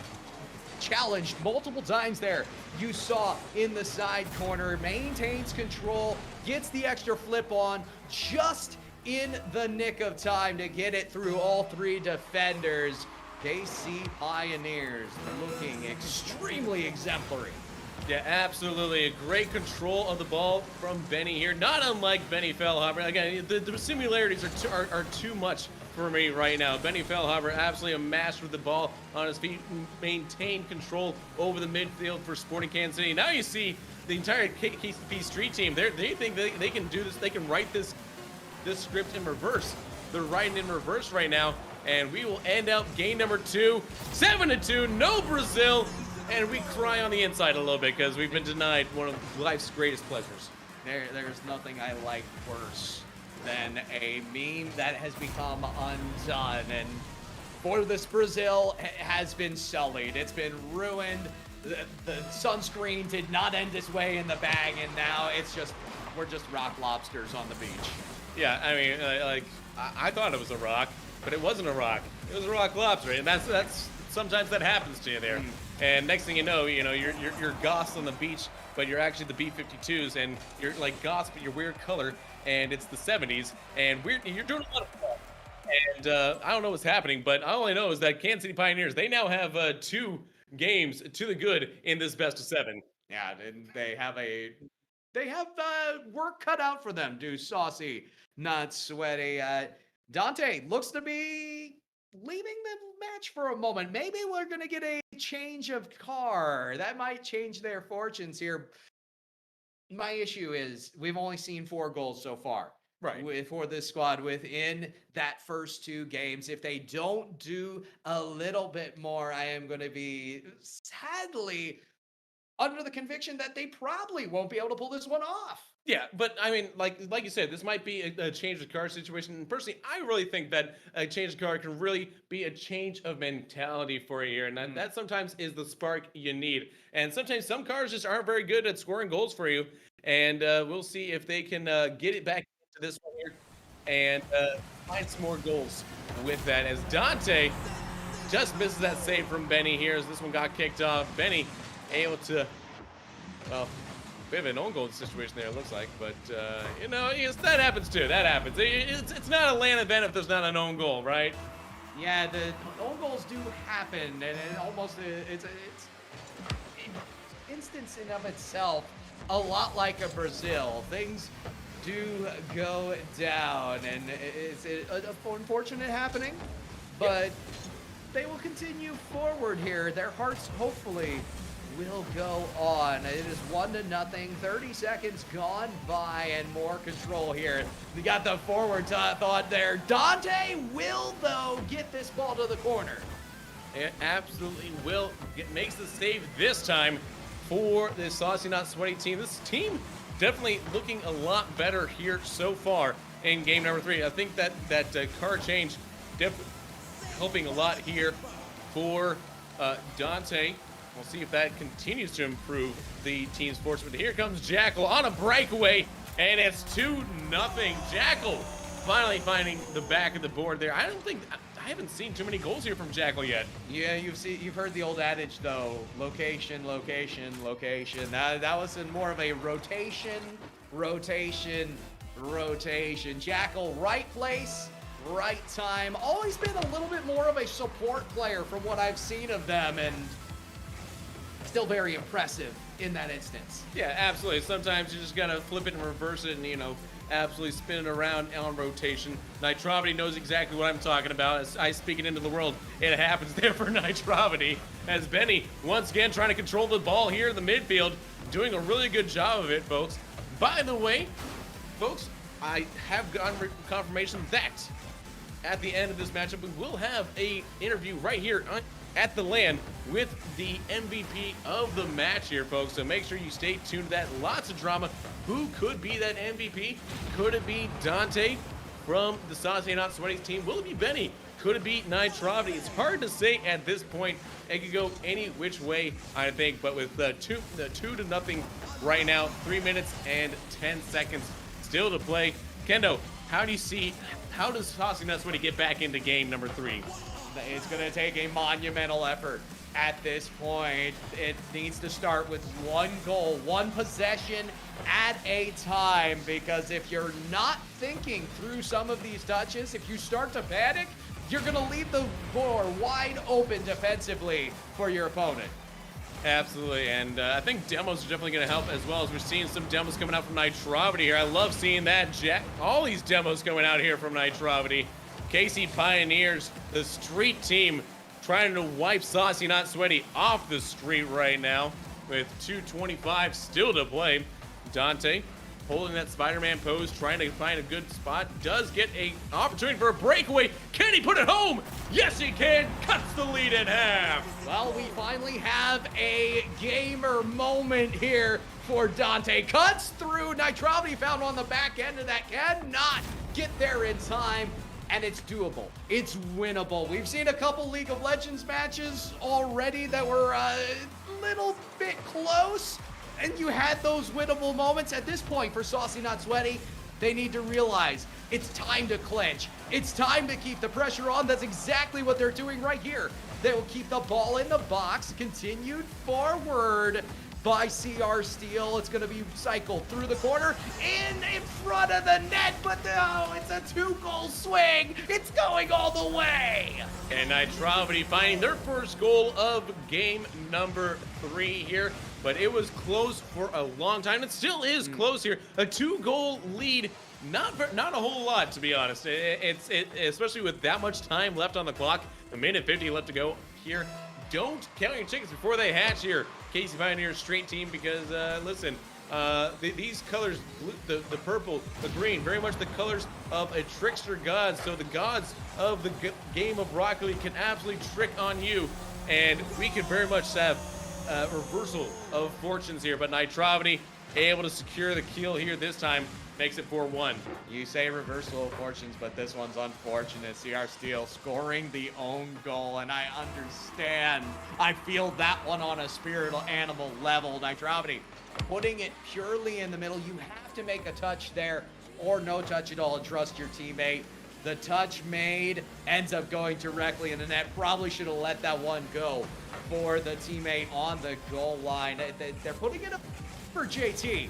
Challenged multiple times there. You saw in the side corner, maintains control, gets the extra flip on just in the nick of time to get it through all 3 defenders. KC Pioneers looking extremely exemplary. Yeah, absolutely. A great control of the ball from Benny here. Not unlike Benny Fellhaber. Again, the similarities are too much for me right now. Benny Fellhaber, absolutely a master of the ball on his feet, maintained control over the midfield for Sporting Kansas City. Now you see the entire KCP Street team. They think they can do this. They can write this script in reverse. They're writing in reverse right now, and we will end out game number 2, 7-2. No Brazil. And we cry on the inside a little bit because we've been denied one of life's greatest pleasures. There's nothing I like worse than a meme that has become undone. And for this Brazil has been sullied. It's been ruined. The sunscreen did not end its way in the bag, and now we're just rock lobsters on the beach. Yeah, I mean, I thought it was a rock, but it wasn't a rock. It was a rock lobster, and that's sometimes that happens to you there. And next thing you know, you're goths on the beach, but you're actually the B-52s, and you're like goths, but you're weird color, and it's the 70s, and you're doing a lot of fun. And I don't know what's happening, but all I know is that Kansas City Pioneers, they now have 2 games to the good in this best of 7. Yeah, and they have work cut out for them. Do Saucy, Not Sweaty. Dante looks to be leaving the match for a moment. Maybe we're going to get a change of car. That might change their fortunes here. My issue is we've only seen 4 goals so far. Right. For this squad within that first 2 games. If they don't do a little bit more, I am going to be sadly under the conviction that they probably won't be able to pull this one off. Yeah, but I mean, like you said, this might be a change of card situation. And personally, I really think that a change of card can really be a change of mentality for a year, and that sometimes is the spark you need. And sometimes some cards just aren't very good at scoring goals for you. And we'll see if they can get it back into this one here and find some more goals with that. As Dante just misses that save from Benny here, as this one got kicked off. Benny able to, well, we have an own goal situation there, it looks like, but yes, that happens too. That happens. It's not a LAN event if there's not an own goal, right? Yeah, the own goals do happen, and it almost it's instance in of itself a lot like a Brazil. Things do go down, and it's unfortunate happening, but they will continue forward here. Their hearts hopefully will go on. It is 1-0. 30 seconds gone by and more control here. We got the forward thought there. Dante will, though, get this ball to the corner. It absolutely will. It makes the save this time for this Saucy Not Sweaty team. This team definitely looking a lot better here so far in game number 3. I think that card change definitely helping a lot here for Dante. We'll see if that continues to improve the team's fortune. But here comes Jackal on a breakaway, and it's 2-0. Jackal finally finding the back of the board there. I haven't seen too many goals here from Jackal yet. Yeah, you've heard the old adage though, location, location, location. That was in more of a rotation. Jackal, right place, right time. Always been a little bit more of a support player from what I've seen of them, and still very impressive in that instance. Yeah, absolutely. Sometimes you just gotta flip it and reverse it and, you know, absolutely spin it around on rotation. Nitrovity knows exactly what I'm talking about. As I speak it into the world, it happens there for Nitrovity. As Benny, once again, trying to control the ball here in the midfield, doing a really good job of it, folks. By the way, folks, I have gotten confirmation that at the end of this matchup, we will have a interview right here at the LAN with the MVP of the match here, folks. So make sure you stay tuned to that. Lots of drama. Who could be that MVP? Could it be Dante from the Saucy Not Sweaty team? Will it be Benny? Could it be Nitrovity? It's hard to say at this point. It could go any which way, I think. But with the 2-0 right now, 3 minutes and 10 seconds still to play. Kendo, how does Saucy Not Sweaty get back into game number 3? It's going to take a monumental effort at this point. It needs to start with one goal, one possession at a time, because if you're not thinking through some of these touches, if you start to panic, you're going to leave the door wide open defensively for your opponent. Absolutely, and I think demos are definitely going to help, as well as we're seeing some demos coming out from Nitrovity here. I love seeing that. All these demos coming out here from Nitrovity. KC Pioneers, the street team, trying to wipe Saucy Not Sweaty off the street right now with 2:25 still to play. Dante holding that Spider-Man pose, trying to find a good spot, does get an opportunity for a breakaway. Can he put it home? Yes, he can. Cuts the lead in half. Well, we finally have a gamer moment here for Dante. Cuts through. Nitrovity found on the back end of that. Cannot get there in time. And it's doable. It's winnable. We've seen a couple League of Legends matches already that were a little bit close, and you had those winnable moments. At this point, for Saucy Not Sweaty, they need to realize it's time to clinch. It's time to keep the pressure on. That's exactly what they're doing right here. They will keep the ball in the box, continued forward by CR Steel. It's going to be cycled through the corner, in front of the net, but no, it's a 2-goal swing. It's going all the way. And Nitrovity finding their first goal of game number 3 here, but it was close for a long time. It still is close here. A 2-goal lead, not a whole lot, to be honest. Especially with that much time left on the clock, a minute 50 left to go here. Don't count your chickens before they hatch here, KC Pioneers straight team, because listen, these colors, the purple, the green, very much the colors of a trickster god. So the gods of the game of Rocket League can absolutely trick on you, and we could very much have reversal of fortunes here. But Nitrovity able to secure the kill here this time, makes it 4-1. You say reversal of fortunes, but this one's unfortunate. CR Steel scoring the own goal, and I understand. I feel that one on a spiritual animal level. Nitrovity putting it purely in the middle. You have to make a touch there or no touch at all and trust your teammate. The touch made ends up going directly in the net. Probably should have let that one go for the teammate on the goal line. They're putting it up for JT.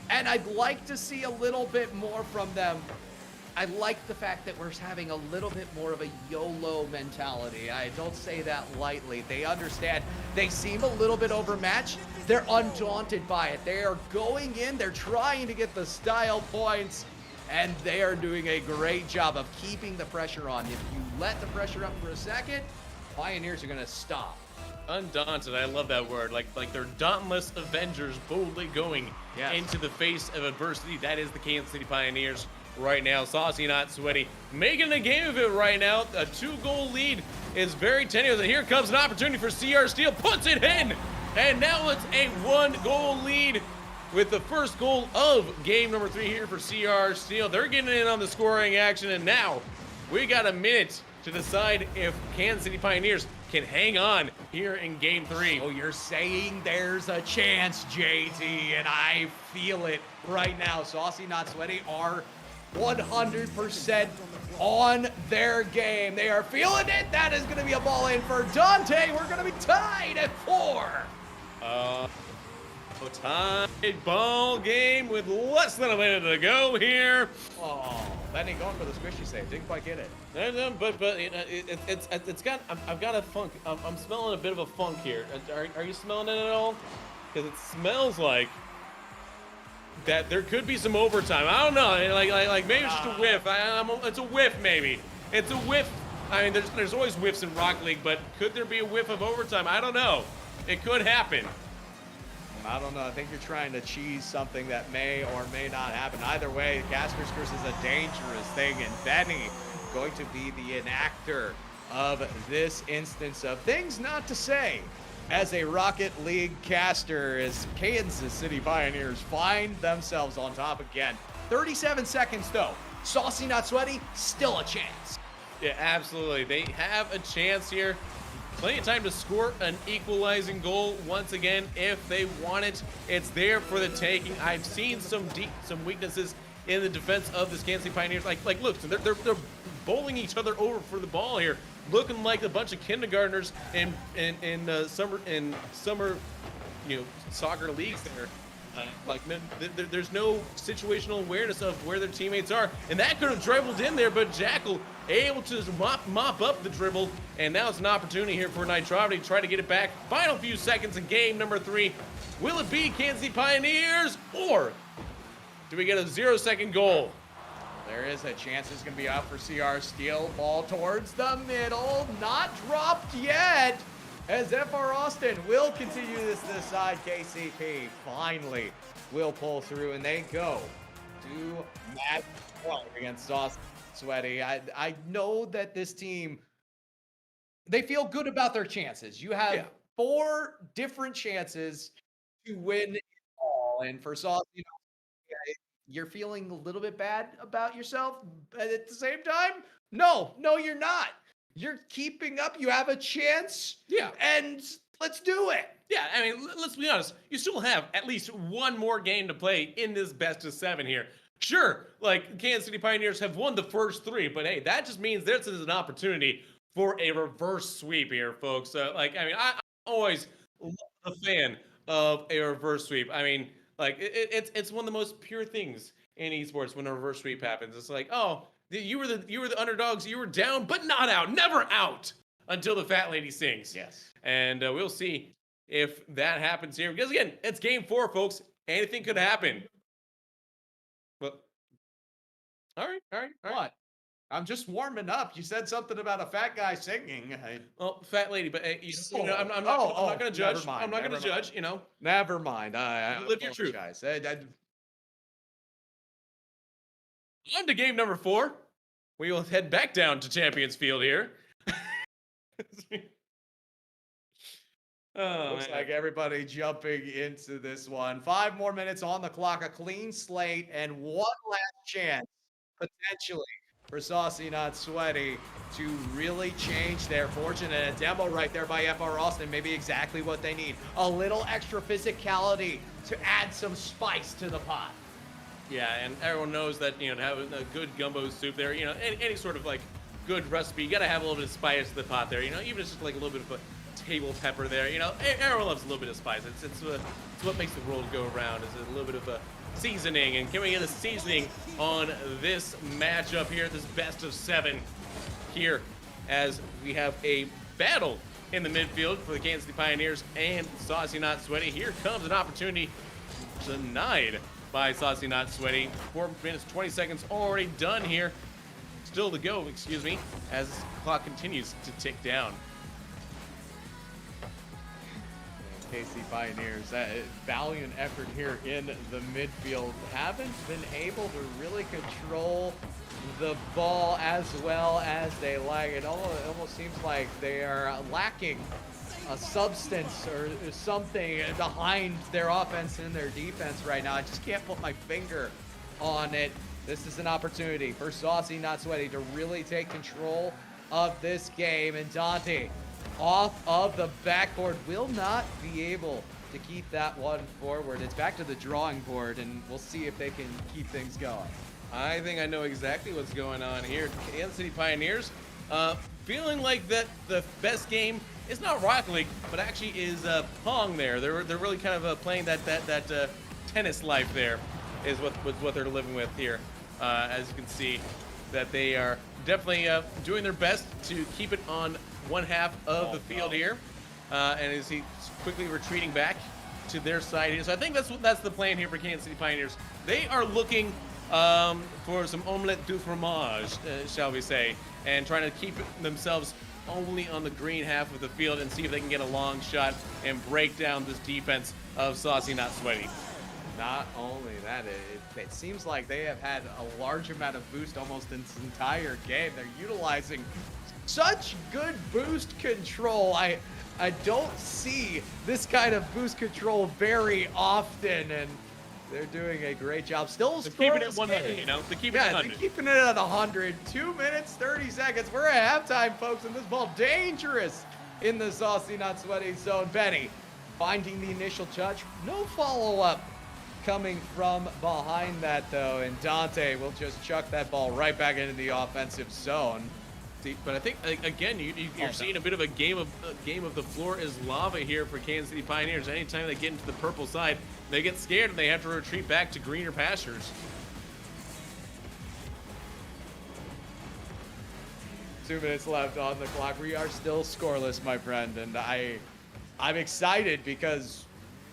And I'd like to see a little bit more from them. I like the fact that we're having a little bit more of a YOLO mentality. I don't say that lightly. They understand. They seem a little bit overmatched. They're undaunted by it. They are going in. They're trying to get the style points. And they are doing a great job of keeping the pressure on. If you let the pressure up for a second, Pioneers are going to stop. Undaunted, I love that word. Like they're dauntless Avengers boldly going into the face of adversity. That is the Kansas City Pioneers right now. Saucy Not Sweaty making a game of it right now. A 2-goal lead is very tenuous, and here comes an opportunity for CR Steel. Puts it in. And now it's a 1-goal lead with the first goal of game number 3 here for CR Steel. They're getting in on the scoring action, and now we got a minute to decide if Kansas City Pioneers can hang on here in game 3. Oh, you're saying there's a chance, JT, and I feel it right now. Saucy Not Sweaty are 100% on their game. They are feeling it. That is going to be a ball in for Dante. We're going to be tied at 4. Tied ball game with less than a minute to go here. Oh, Benny going for the squishy save. Didn't quite get it. But it's got, I've got a funk. I'm smelling a bit of a funk here. Are you smelling it at all? Because it smells like that there could be some overtime. I don't know. Like maybe it's just a whiff. It's a whiff maybe. It's a whiff. I mean, there's always whiffs in Rocket League, but could there be a whiff of overtime? I don't know. It could happen. I don't know. I think you're trying to cheese something that may or may not happen. Either way, Casper's Curse is a dangerous thing, and Benny going to be the enactor of this instance of things not to say as a Rocket League caster as Kansas City Pioneers find themselves on top again. 37 seconds though. Saucy Not Sweaty, still a chance. Yeah, absolutely. They have a chance here. Plenty of time to score an equalizing goal once again if they want it. It's there for the taking. I've seen some weaknesses in the defense of this Kansas City Pioneers. Like look, so they're bowling each other over for the ball here, looking like a bunch of kindergartners in summer, soccer leagues there. There's no situational awareness of where their teammates are, and that could have dribbled in there, but Jackal able to mop up the dribble, and now it's an opportunity here for Nitrovity to try to get it back. Final few seconds in game number 3. Will it be Kansas City Pioneers, or do we get a 0-second goal? There is a chance it's going to be out for CR Steel. Ball towards the middle, not dropped yet. As FR Austin will continue this side, KCP finally will pull through, and they go to Matt against Sauce Sweaty. I know that this team, they feel good about their chances. You have 4 different chances to win it all, and for Sauce, you're feeling a little bit bad about yourself, but at the same time, no, you're not. You're keeping up. You have a chance. Yeah. And let's do it. Yeah, I mean, let's be honest. You still have at least one more game to play in this best of 7 here. Sure, like Kansas City Pioneers have won the first 3, but hey, that just means this is an opportunity for a reverse sweep here, folks. I'm always a fan of a reverse sweep. I mean, it's one of the most pure things in esports when a reverse sweep happens. It's like, oh, you were the underdogs. You were down, but not out. Never out until the fat lady sings. Yes. And we'll see if that happens here. Because again, it's game 4, folks. Anything could happen. But all right. What? I'm just warming up. You said something about a fat guy singing. Well, fat lady, but I'm not going to judge. I'm not going to judge. Never mind. I live your truth. I On to game number 4. We will head back down to Champions Field here. Looks like everybody jumping into this one. 5 more minutes on the clock, a clean slate, and one last chance, potentially, for Saucy Not Sweaty to really change their fortune. And a demo right there by FR Austin, maybe exactly what they need. A little extra physicality to add some spice to the pot. Yeah, and everyone knows that, to have a good gumbo soup there, any sort of good recipe, you gotta have a little bit of spice to the pot there, even if it's just a little bit of a table pepper there, everyone loves a little bit of spice. It's what makes the world go around, is a little bit of a seasoning. And can we get a seasoning on this matchup here, this best of 7 here, as we have a battle in the midfield for the Kansas City Pioneers and Saucy Not Sweaty. Here comes an opportunity denied by Saucy Not Sweaty. 4 minutes, 20 seconds already done here. Still to go, excuse me, as the clock continues to tick down. KC Pioneers, that valiant effort here in the midfield. Haven't been able to really control the ball as well as they like. It almost seems like they are lacking a substance or something behind their offense and their defense right now. I just can't put my finger on it. This is an opportunity for Saucy Not Sweaty to really take control of this game. And Dante, off of the backboard, will not be able to keep that one forward. It's back to the drawing board, and we'll see if they can keep things going. I think I know exactly what's going on here. Kansas City Pioneers feeling like that the best game is not Rocket League, but actually is Pong there. They're really kind of playing that tennis life there is what they're living with here. As you can see, that they are definitely doing their best to keep it on one half of the field here. And as he's quickly retreating back to their side here. So I think that's the plan here for Kansas City Pioneers. They are looking for some omelette du fromage, shall we say, and trying to keep themselves only on the green half of the field and see if they can get a long shot and break down this defense of Saucy Not Sweaty. Not only that, it seems like they have had a large amount of boost almost in this entire game. They're utilizing such good boost control. I don't see this kind of boost control very often, and they're doing a great job. Still keeping it 100, you know? They're keeping it 100. They're keeping it at 100. 2 minutes, 30 seconds. We're at halftime, folks, and this ball dangerous in the Saucy Not Sweaty zone. Benny finding the initial touch. No follow-up coming from behind that, though, and Dante will just chuck that ball right back into the offensive zone. But I think again, you're seeing a bit of a game of the floor is lava here for Kansas City Pioneers. Anytime they get into the purple side, they get scared and they have to retreat back to greener pastures. 2 minutes left on the clock. We are still scoreless, my friend, and I'm excited because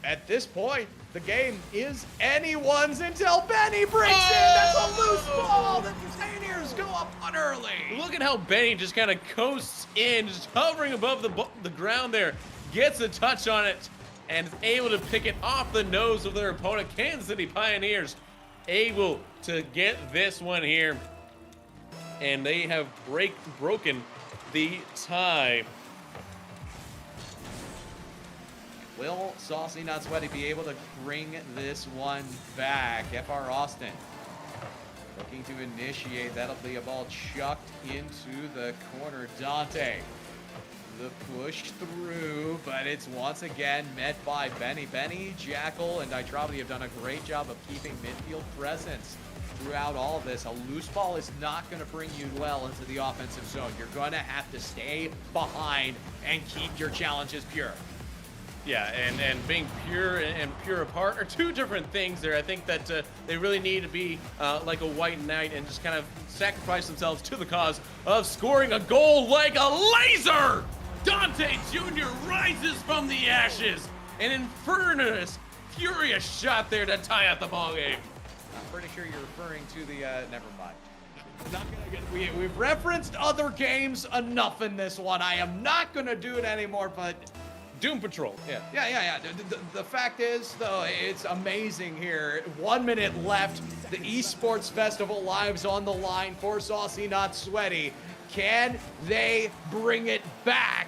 at this point the game is anyone's until Benny breaks in. That's a loose ball. The Pioneers go up on early. Look at how Benny just kind of coasts in, just hovering above the ground there, gets a touch on it, and is able to pick it off the nose of their opponent. Kansas City Pioneers able to get this one here, and they have broken the tie. Will Saucy Not Sweaty be able to bring this one back? FR Austin looking to initiate. That'll be a ball chucked into the corner. Dante, the push through, but it's once again met by Benny. Benny, Jackal, and Itrobody have done a great job of keeping midfield presence throughout all of this. A loose ball is not going to bring you well into the offensive zone. You're going to have to stay behind and keep your challenges pure. Yeah, and being pure and pure apart are two different things there. I think that they really need to be like a white knight and just kind of sacrifice themselves to the cause of scoring a goal like a laser. Dante Jr. rises from the ashes. An infernous, furious shot there to tie up the ball game. I'm pretty sure you're referring to the, never mind. Not gonna get, we've referenced other games enough in this one. I am not gonna do it anymore, but Doom Patrol. Yeah. The fact is, though, it's amazing here. 1 minute left. The Esports Festival lives on the line for Saucy Not Sweaty. Can they bring it back?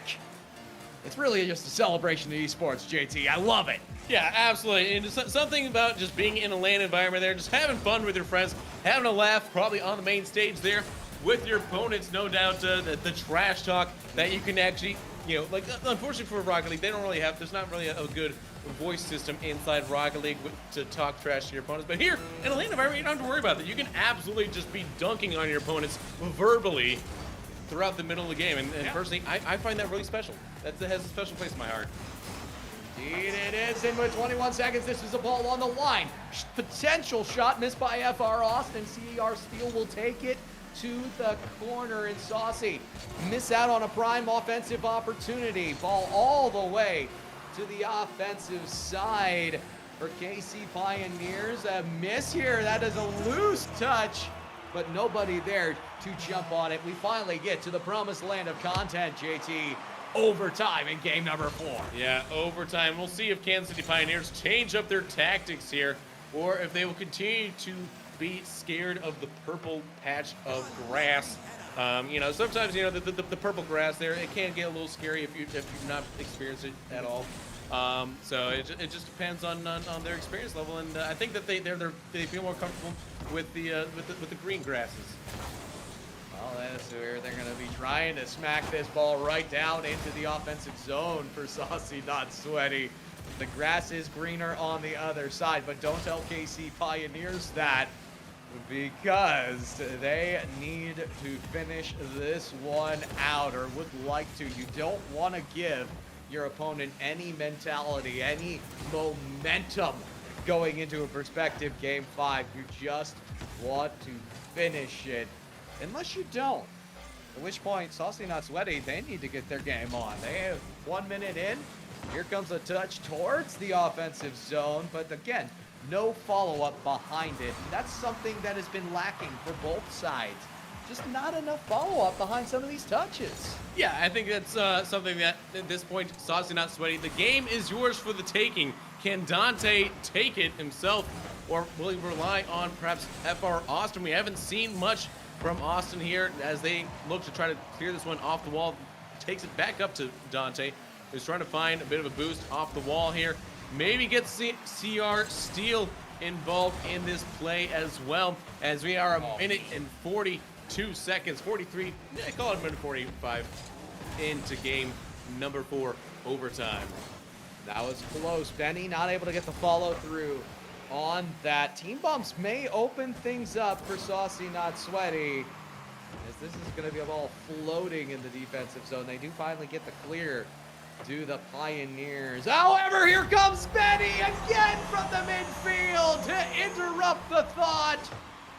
It's really just a celebration of esports, JT. I love it. Yeah, absolutely. And something about just being in a LAN environment there, just having fun with your friends, having a laugh, probably on the main stage there with your opponents, no doubt. The trash talk that you can actually, you know, like, unfortunately for Rocket League, they don't really have, there's not really a good voice system inside Rocket League to talk trash to your opponents. But here, in a LAN environment, you don't have to worry about that. You can absolutely just be dunking on your opponents verbally throughout the middle of the game. And personally, I find that really special. That has a special place in my heart. Indeed it is, and with 21 seconds, this is a ball on the line. Potential shot missed by FR Austin. CER Steel will take it to the corner, and Saucy miss out on a prime offensive opportunity. Ball all the way to the offensive side for KC Pioneers. A miss here. That is a loose touch, but nobody there to jump on it. We finally get to the promised land of content, JT. Overtime in game number 4. Yeah, overtime. We'll see if Kansas City Pioneers change up their tactics here, or if they will continue to be scared of the purple patch of grass Sometimes the purple grass there, it can get a little scary if you've not experienced it at all. So it just depends on their experience level, and I think that they feel more comfortable with the green grasses. Well, that's where they're going to be trying to smack this ball right down into the offensive zone for Saucy Not Sweaty. The grass is greener on the other side, but don't tell KC Pioneers that, because they need to finish this one out, or would like to. You don't want to give your opponent any mentality, any momentum going into a prospective Game 5. You just want to finish it, unless you don't. At which point, Saucy Not Sweaty, they need to get their game on. They have 1 minute in. Here comes a touch towards the offensive zone, but again, no follow-up behind it. That's something that has been lacking for both sides. Just not enough follow-up behind some of these touches. Yeah, I think that's something that at this point, Saucy Not Sweaty, the game is yours for the taking. Can Dante take it himself, or will he rely on perhaps FR Austin? We haven't seen much from Austin here as they look to try to clear this one off the wall. Takes it back up to Dante, who's trying to find a bit of a boost off the wall here. Maybe get CR Steel involved in this play as well, as we are a minute and 42 seconds, 43, I call it a minute 45 into game number 4, overtime. That was close. Benny not able to get the follow through on that. Team bumps may open things up for Saucy Not Sweaty, as this is going to be a ball floating in the defensive zone. They do finally get the clear to the Pioneers. However, here comes Benny again from the midfield to interrupt the thought.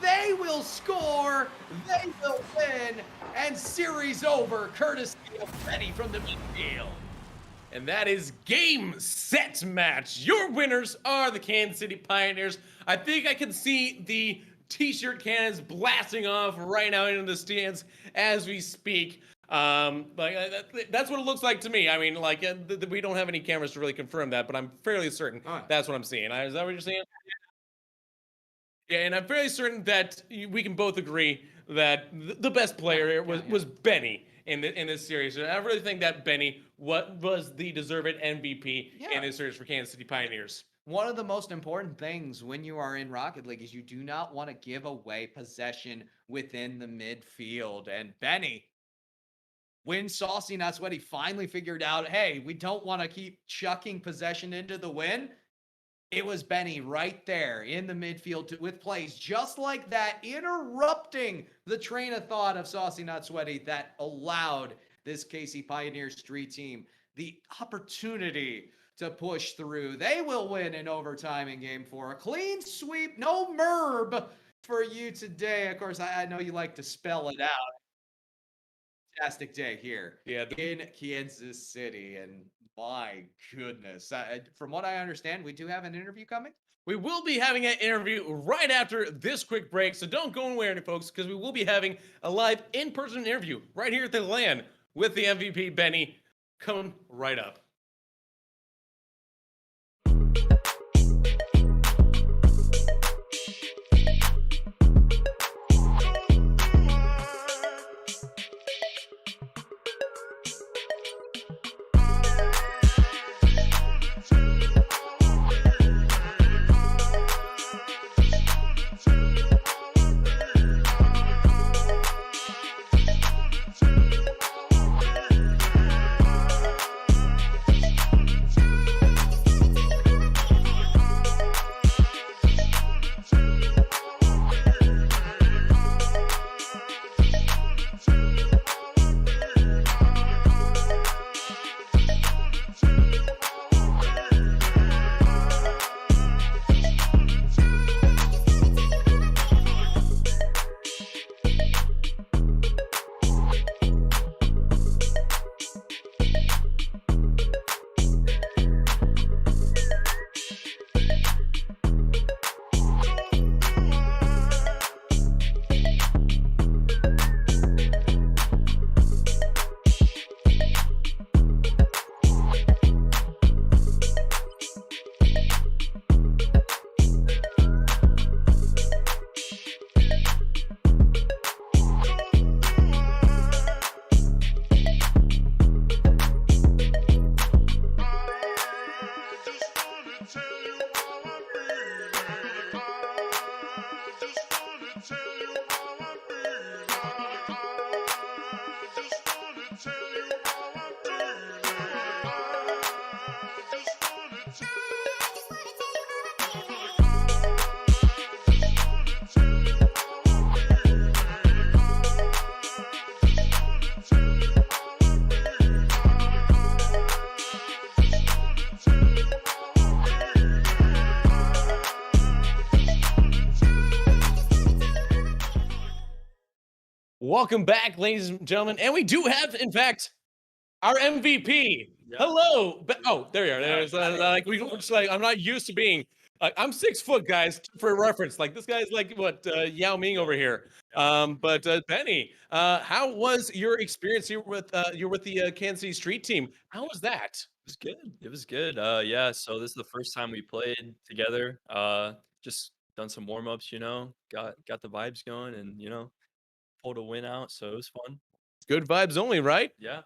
They will score, they will win, and series over courtesy of Benny from the midfield. And that is game, set, match. Your winners are the Kansas City Pioneers. I think I can see the t-shirt cannons blasting off right now into the stands as we speak. That's what it looks like to me. I mean, we don't have any cameras to really confirm that, but I'm fairly certain that's what I'm seeing. Is that what you're saying? Yeah, and I'm fairly certain that we can both agree that the best player here was Benny in this series. And I really think that Benny was the deserved MVP in this series for Kansas City Pioneers. One of the most important things when you are in Rocket League is you do not want to give away possession within the midfield. And Benny, when Saucy Not Sweaty finally figured out, hey, we don't want to keep chucking possession into the win, it was Benny right there in the midfield with plays just like that, interrupting the train of thought of Saucy Not Sweaty that allowed this KC Pioneer Street team the opportunity to push through. They will win in overtime in Game 4. A clean sweep, no MERB for you today. Of course, I know you like to spell it out. Fantastic day here in Kansas City, and my goodness, from what I understand, we do have an interview coming. We will be having an interview right after this quick break, so don't go anywhere, folks, because we will be having a live in-person interview right here at the LAN with the MVP Benny coming right up. Welcome back, ladies and gentlemen. And we do have, in fact, our MVP. Yeah. Hello. Oh, there you are. There's, I'm not used to being. I'm 6 foot, guys. For reference, like this guy's like what Yao Ming over here. But Benny, how was your experience here with the Kansas City Street team? How was that? It was good. It was good. Yeah. So this is the first time we played together. Just done some warm ups. Got the vibes going, and pulled a win out. So it was fun. Good vibes only, right? Yeah.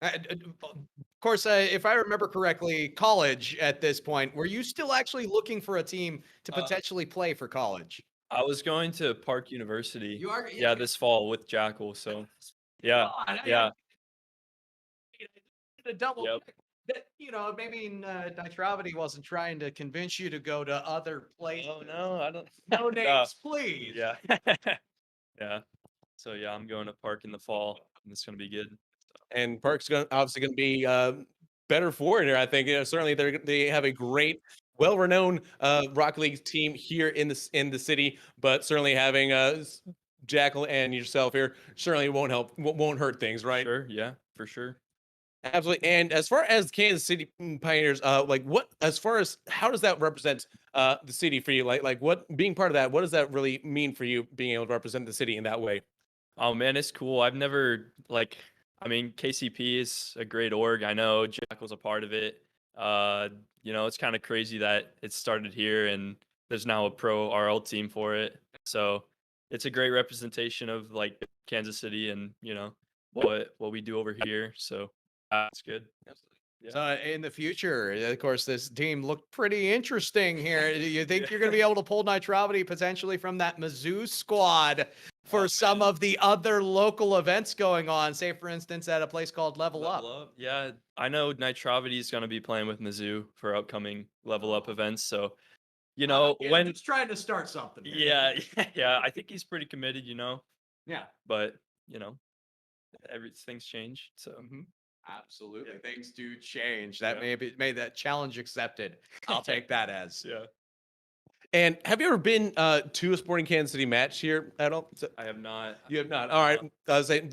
Of course, if I remember correctly, college at this point, were you still actually looking for a team to potentially play for college? I was going to Park University. You are, Yeah, this fall with Jackal. So yeah, yeah. To double Yep. check that, maybe Nitravity wasn't trying to convince you to go to other places. Oh no, I don't. No names, please. Yeah. Yeah. So yeah, I'm going to Park in the fall, and it's gonna be good. And Park's obviously going to be better for it here. I think certainly they have a great, well-renowned Rocket League team here in the city, but certainly having Jackal and yourself here certainly won't hurt things, right? Sure. Yeah, for sure. Absolutely. And as far as Kansas City Pioneers, as far as how does that represent the city for you? Like what being part of that, what does that really mean for you being able to represent the city in that way? Oh man, it's cool. I've never KCP is a great org. I know Jackal's a part of it. It's kind of crazy that it started here and there's now a pro RL team for it. So it's a great representation of like Kansas City and what we do over here. So that's good. Yeah. So in the future, of course, this team looked pretty interesting here. Do you think you're going to be able to pull Nitravity potentially from that Mizzou squad for some of the other local events going on? Say, for instance, at a place called Level Up. Yeah, I know Nitravity is going to be playing with Mizzou for upcoming Level Up events. So, when it's trying to start something. Yeah, yeah, I think he's pretty committed. Yeah. But things change. So. Absolutely. Things do change. That made that challenge accepted. I'll take that as. Yeah. And have you ever been to a Sporting Kansas City match here at all? I have not. You have not. All right.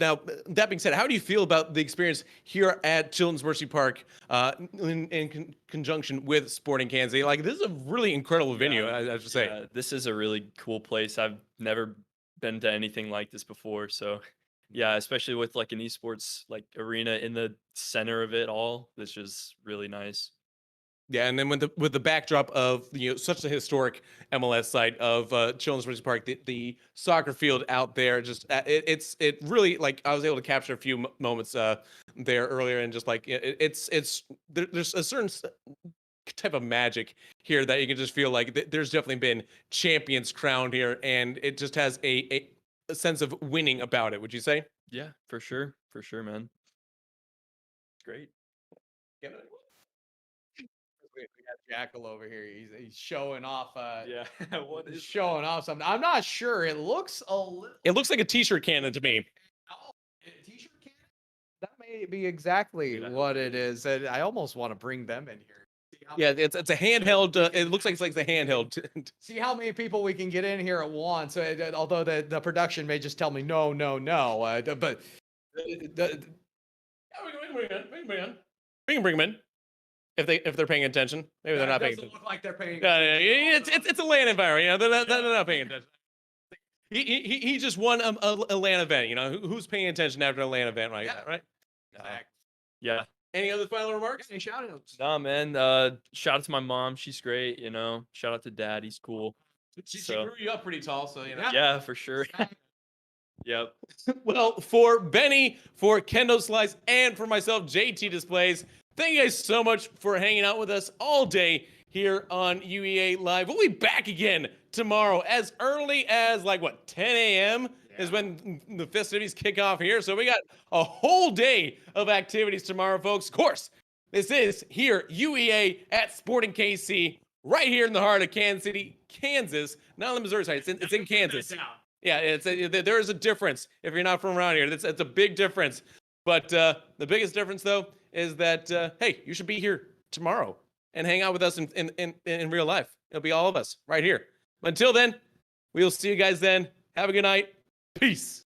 Now, that being said, how do you feel about the experience here at Children's Mercy Park in conjunction with Sporting Kansas City? Like, this is a really incredible venue, I should say. Yeah, this is a really cool place. I've never been to anything like this before. So, yeah, especially with like an esports like arena in the center of it all, this is really nice. Yeah, and then with the backdrop of such a historic MLS site of Children's Mercy Park, the soccer field out there, just it really, like, I was able to capture a few moments there earlier, and just like there's a certain type of magic here that you can just feel like there's definitely been champions crowned here, and it just has a sense of winning about it. Would you say? Yeah, for sure, man. Great. We got Jackal over here. He's showing off. Yeah. What is showing off something? I'm not sure. It looks a little. It looks like a t-shirt cannon to me. Oh, a t-shirt cannon? That may be exactly what it is. And I almost want to bring them in here. Yeah, it's a handheld. It looks like it's a handheld. See how many people we can get in here at once. Although the production may just tell me no. But We can bring them in if they're paying attention. Maybe they're not paying attention. Look like they're paying. It's a LAN environment. They're not paying attention. He just won a LAN event. Who's paying attention after a LAN event like that, right? Yeah. Any other final remarks? Any shout outs? Nah, man. Shout out to my mom. She's great. Shout out to dad. He's cool. She grew you up pretty tall, so Yeah, for sure. Yep. Well, for Benny, for Kendo Slice, and for myself, JT Displays, thank you guys so much for hanging out with us all day here on UEA Live. We'll be back again tomorrow as early as 10 a.m. is when the festivities kick off here. So we got a whole day of activities tomorrow, folks. Of course, this is here, UEA at Sporting KC, right here in the heart of Kansas City, Kansas. Not on the Missouri side, it's in Kansas. Yeah, there is a difference if you're not from around here. It's a big difference. But the biggest difference, though, is that, hey, you should be here tomorrow and hang out with us in real life. It'll be all of us right here. Until then, we'll see you guys then. Have a good night. Peace.